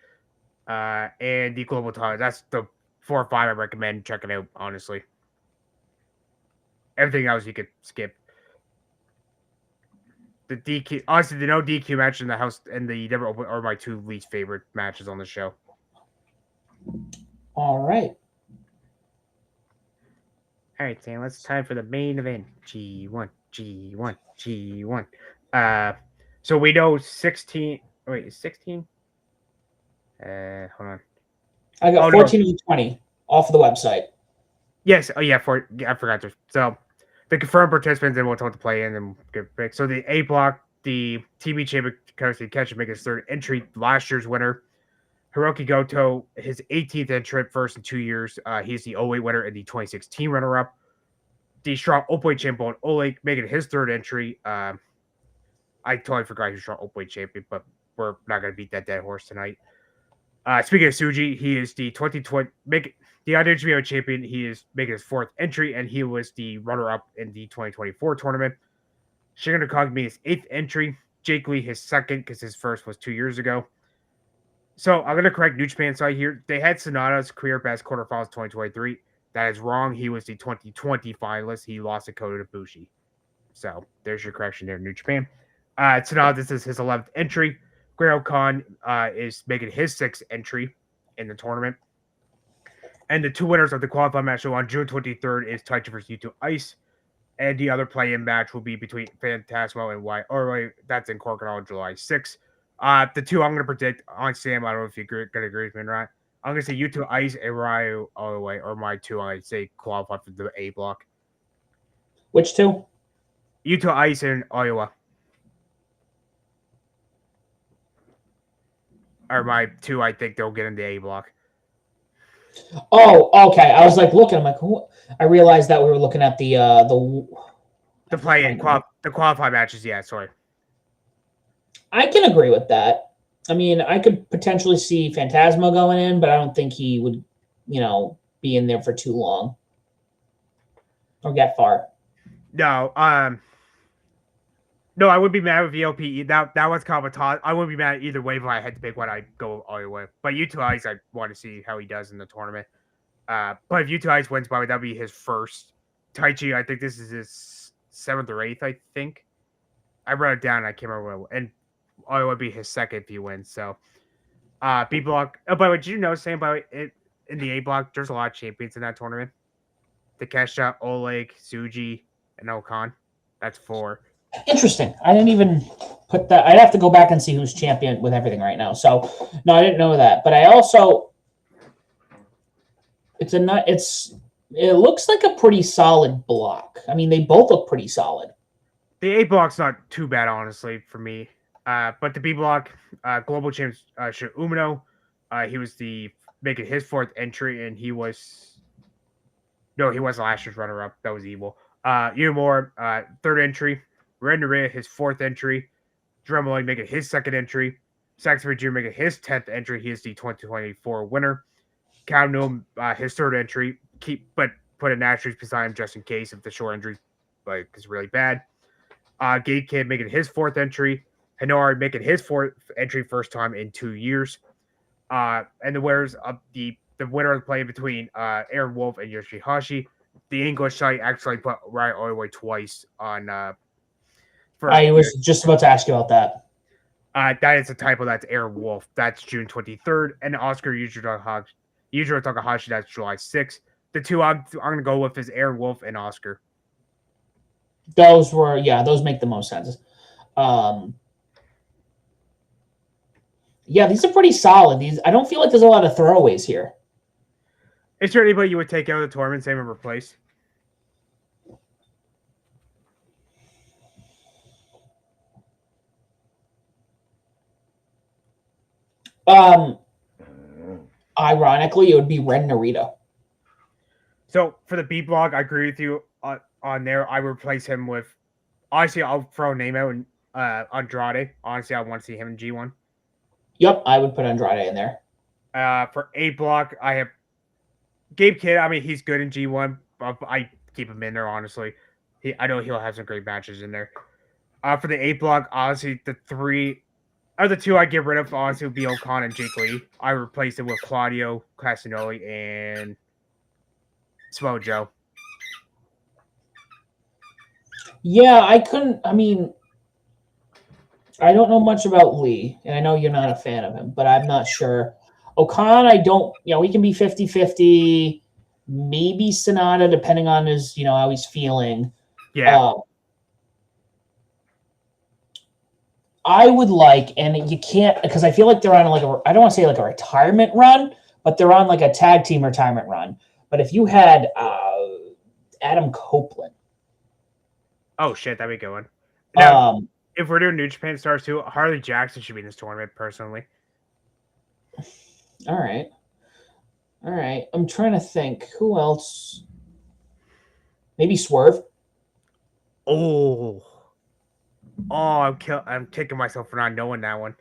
and the Global title. That's the 4 or 5 I recommend checking out, honestly. Everything else you could skip. The DQ, honestly, the no DQ match in the house and the never open are my 2 least favorite matches on the show. All right. All right, Sam, it's time for the main event. G1. So we know 16. Wait, is 16? Hold on. I got 14 of the 20 off of the website. Yes. Oh, yeah. I forgot to. So the confirmed participants, and we'll talk to play in and get picked. So the A block, the TV Chamber Coasting Catch and make his 3rd entry, last year's winner. Hiroki Goto, his 18th entry, first in 2 years. He's the 08 winner and the 2016 runner-up. The strong Opeweight champion Oleg making his 3rd entry. I totally forgot he was strong Opeweight champion, but we're not going to beat that dead horse tonight. Speaking of Suji, he is the 2020 the NJPW champion. He is making his 4th entry, and he was the runner-up in the 2024 tournament. Shigeru Kagami his 8th entry. Jake Lee his 2nd, because his first was 2 years ago. So I'm going to correct New Japan side here. They had Sonata's career best quarterfinals 2023. That is wrong. He was the 2020 finalist. He lost to Kota Ibushi. So there's your correction there, New Japan. Sonata, this is his 11th entry. Great Khan is making his 6th entry in the tournament. And the 2 winners of the qualifying match on June 23rd is Taichi versus U2 Ice. And the other play-in match will be between Phantasmo and White. Or that's in Crocodile on July 6th. The 2 I'm going to predict on Sam. I don't know if you're going to agree with me or not. I'm going to say U2 Ice and Ryu all the way. Or my 2, I'd say qualify for the A block. Which 2? U2 Ice and Iowa. Or my 2, I think they'll get in the A block. Oh, okay. I was like looking. I'm like, who? I realized that we were looking at the play-in the qualifying matches. Yeah, sorry. I can agree with that. I mean, I could potentially see Phantasmo going in, but I don't think he would, be in there for too long or get far. No, no, I would be mad with VLP. That was kind of a toss. I wouldn't be mad either way if I had to pick one. I'd go all the way. But U2 Ice, I want to see how he does in the tournament. But if U2 Ice wins, probably that'd be his first. Taichi, I think this is his 7th or 8th. I think I wrote it down. I can't remember. And it would be his 2nd if he wins. So, B block. Oh, by the way, did you know, Sam? By the way, in the A block, there's a lot of champions in that tournament. Takeshita, Oleg, Suji, and Okan. That's 4. Interesting. I didn't even put that. I'd have to go back and see who's champion with everything right now. So, no, I didn't know that. But I also, it looks like a pretty solid block. I mean, they both look pretty solid. The A block's not too bad, honestly, for me. But the B block, global champ Shu Umino, he was making his 4th entry, and he was last year's runner-up. That was evil. Uemura, 3rd entry. Red Narita, his 4th entry. Dremel making his 2nd entry. Saxon Jr. making his 10th entry. He is the 2024 winner. Cal Newell, his 3rd entry. But put an asterisk beside him just in case if the short injury is really bad. Gate Kid making his 4th entry. Hinari making his 4th entry, first time in 2 years. And the winners of the winner of the play between Aaron Wolf and Yoshihashi. The English site actually put Ryan Oiway twice on. I was just about to ask you about that. That is a typo. That's Aaron Wolf. That's June 23rd. And Oscar Yujiro Takahashi, that's July 6th. The 2 I'm going to go with is Aaron Wolf and Oscar. Those make the most sense. Yeah, these are pretty solid. I don't feel like there's a lot of throwaways here. Is there anybody you would take out of the tournament, same and replace? Ironically, it would be Ren Narita. So for the B block, I agree with you on there. I would replace him with. Honestly, I'll throw a name out and Andrade. Honestly, I want to see him in G1. Yep, I would put Andrade in there. For A block, I have Gabe Kidd. I mean, he's good in G1, but I keep him in there. Honestly, I know he'll have some great matches in there. For the A block, honestly, the 3 are the 2 I get rid of. Honestly, would be Okan and Jake Lee. I replace it with Claudio Castagnoli and Samoa Joe. Yeah, I couldn't. I mean, I don't know much about Lee, and I know you're not a fan of him, but I'm not sure. Okan, I don't. He can be 50-50. Maybe Sonata, depending on his, how he's feeling. Yeah. I would like, and you can't, because I feel like they're on I don't want to say like a retirement run, but they're on like a tag team retirement run. But if you had Adam Copeland. Oh, shit, that'd be a good one. Now, if we're doing New Japan stars too, Harley Jackson should be in this tournament, personally. All right. I'm trying to think. Who else? Maybe Swerve. Oh, I'm kicking myself for not knowing that one.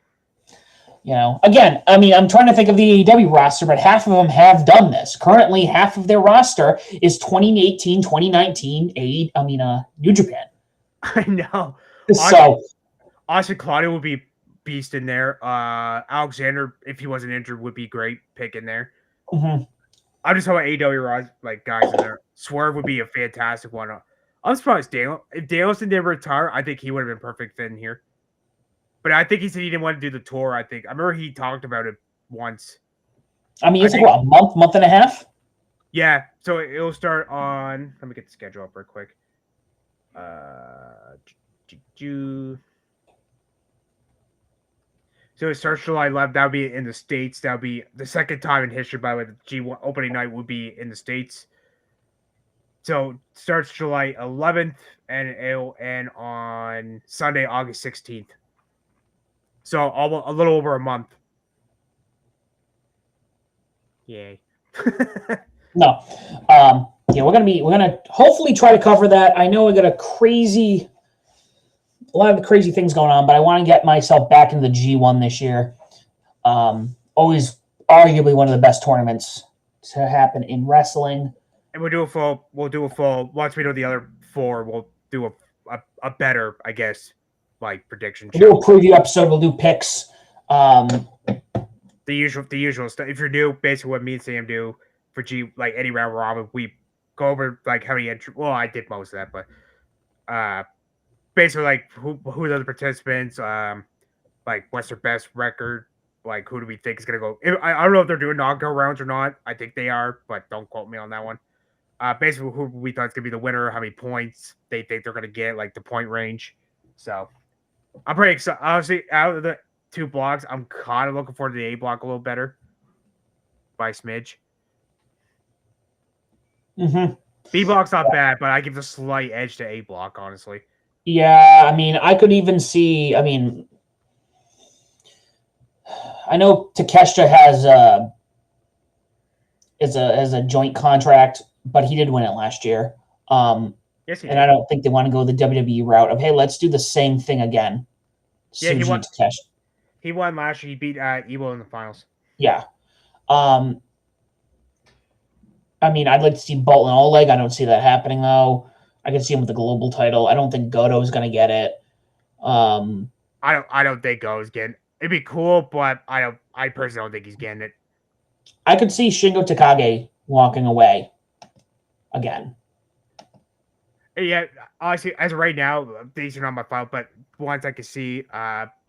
Again, I mean, I'm trying to think of the AEW roster, but half of them have done this. Currently, half of their roster is 2018, 2019 New Japan. I know. So, Austin Claudio would be beast in there. Alexander, if he wasn't injured, would be great pick in there. mm-hmm. I'm just talking about AEW like guys in there. Swerve would be a fantastic one. I'm surprised if Danielson didn't retire, I think he would have been perfect fit in here. But I think he said he didn't want to do the tour. I remember he talked about it once. I mean, it's like what, a month and a half? Yeah. So it'll start on. Let me get the schedule up real quick. So it starts July 11th. That'll be in the States. That'll be the second time in history, by the way, the G1 opening night would be in the States. So it starts July 11th, and it'll end on Sunday, August 16th. So a little over a month. Yay. No. We're gonna hopefully try to cover that. I know I got a lot of crazy things going on, but I want to get myself back into the G1 this year. Always arguably one of the best tournaments to happen in wrestling. And we'll do a full once we know the other four, we'll do a better, I guess, like prediction show. We'll do a preview episode, we'll do picks. The usual stuff. If you're new, basically what me and Sam do for like any round robin, we go over like how many entries. Well, I did most of that, but basically like who are the other participants, like what's their best record, like who do we think is gonna go. I don't know if they're doing knockout rounds or not. I think they are, but don't quote me on that one. Basically who we thought is gonna be the winner, how many points they think they're gonna get, like the point range. So I'm pretty excited. Honestly, out of the two blocks, I'm kind of looking forward to the A block a little better by smidge. Mm-hmm. B block's not bad, but I give the slight edge to A block, honestly. Yeah, I mean, I could even see. I mean, I know Takeshita has a joint contract, but he did win it last year. Yes, he and did. I don't think they want to go the WWE route of, hey, let's do the same thing again. Yeah, he won. Takeshita. He won last year. He beat Evo in the finals. Yeah. I mean, I'd like to see Bolton and Oleg. I don't see that happening, though. I can see him with the global title. I don't think Goto is going to get it. I don't think Goto's getting. It'd be cool, but I personally don't think he's getting it. I could see Shingo Takagi walking away again. Yeah, honestly, as of right now, these are not my file, but ones I could see,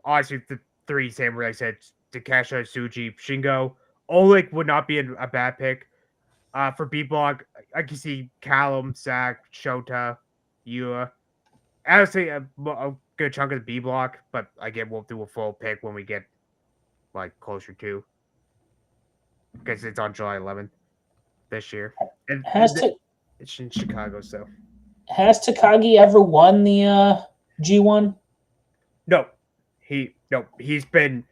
honestly, the three samurai, like I said, Takeshita, Tsuji, Shingo. Oleg would not be a bad pick. For B block, I can see Callum, Zach, Shota, Yua. Honestly, a good chunk of the B block, but again, we'll do a full pick when we get like closer to, because it's on July 11th this year, and it's in Chicago. So, has Takagi ever won the G1? No, he's gone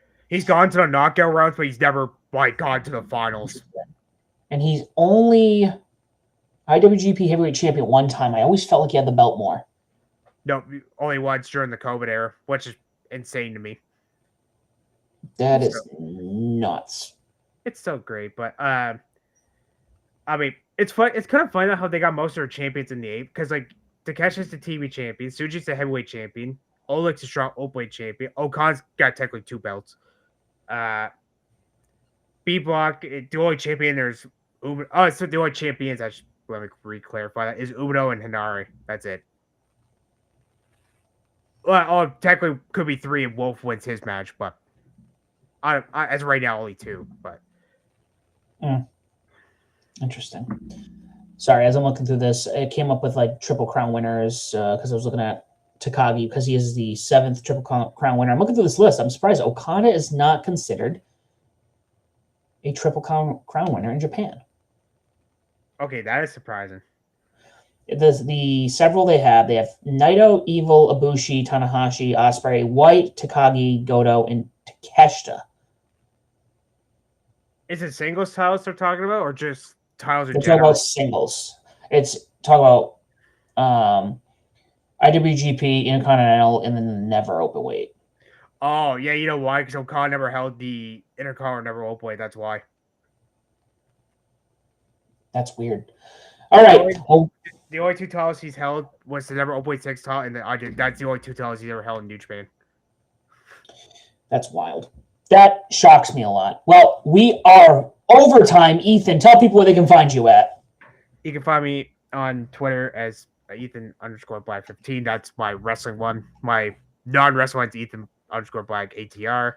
to the knockout rounds, but he's never like gone to the finals. And he's only IWGP Heavyweight Champion one time. I always felt like he had the belt more. No, only once during the COVID era, which is insane to me. That is nuts. It's so great, but I mean, it's fun. It's kind of fun how they got most of their champions in the eight, because like Takeshi's the TV champion, Tsuji's the heavyweight champion, Oleg's a strong openweight champion, Okan's got technically two belts. B block, the only champion there's so the only champions, let me re-clarify that, is Uno and Hinari. That's it. Well, technically could be three if Wolf wins his match, but I as of right now only two. But interesting. Sorry, as I'm looking through this, it came up with like Triple Crown winners because I was looking at Takagi because he is the 7th Triple Crown winner. I'm looking through this list. I'm surprised Okada is not considered a Triple Crown winner in Japan. Okay, that is surprising. The several they have Naito, Evil, Ibushi, Tanahashi, Ospreay, White, Takagi, Goto, and Takeshita. Is it singles titles they're talking about, or just titles in general? They're talking about singles. It's talking about IWGP, Intercontinental, and then the Never Openweight. Oh, yeah, you know why? Because O'Connor never held the Intercontinental never openweight. That's why. That's weird. All right. The only two titles he's held was the never openweight 6 title, and that's the only two titles he's ever held in New Japan. That's wild. That shocks me a lot. Well, we are overtime. Ethan, tell people where they can find you at. You can find me on Twitter as Ethan_Black15. That's my wrestling one. My non-wrestling one's Ethan_Black ATR.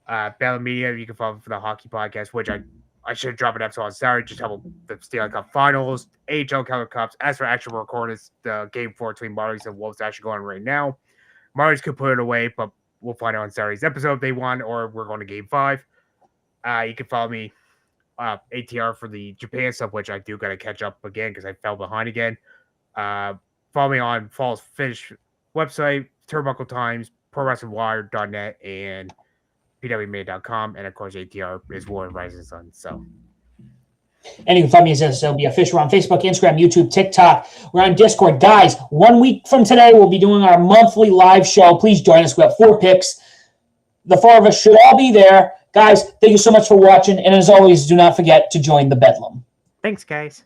Battle Media, you can follow for the hockey podcast, which I should drop an episode on Saturday, just about the Stanley Cup Finals, AHL Calder Cups. As for actual recording, the game 4 between Marlies and Wolves actually going right now. Marlies could put it away, but we'll find out on Saturday's episode if they won, or we're going to game 5. You can follow me ATR for the Japan stuff, which I do got to catch up again because I fell behind again. Follow me on Fall's Finish website, Turnbuckle Times, ProWrestlingWire.net, and pwmade.com, and of course ATR is War and Rising Sun. So, and you can find me as SLB Official on Facebook, Instagram, YouTube, TikTok. We're on Discord. Guys, 1 week from today, we'll be doing our monthly live show. Please join us. We have 4 picks. The 4 of us should all be there. Guys, thank you so much for watching. And as always, do not forget to join the Bedlam. Thanks, guys.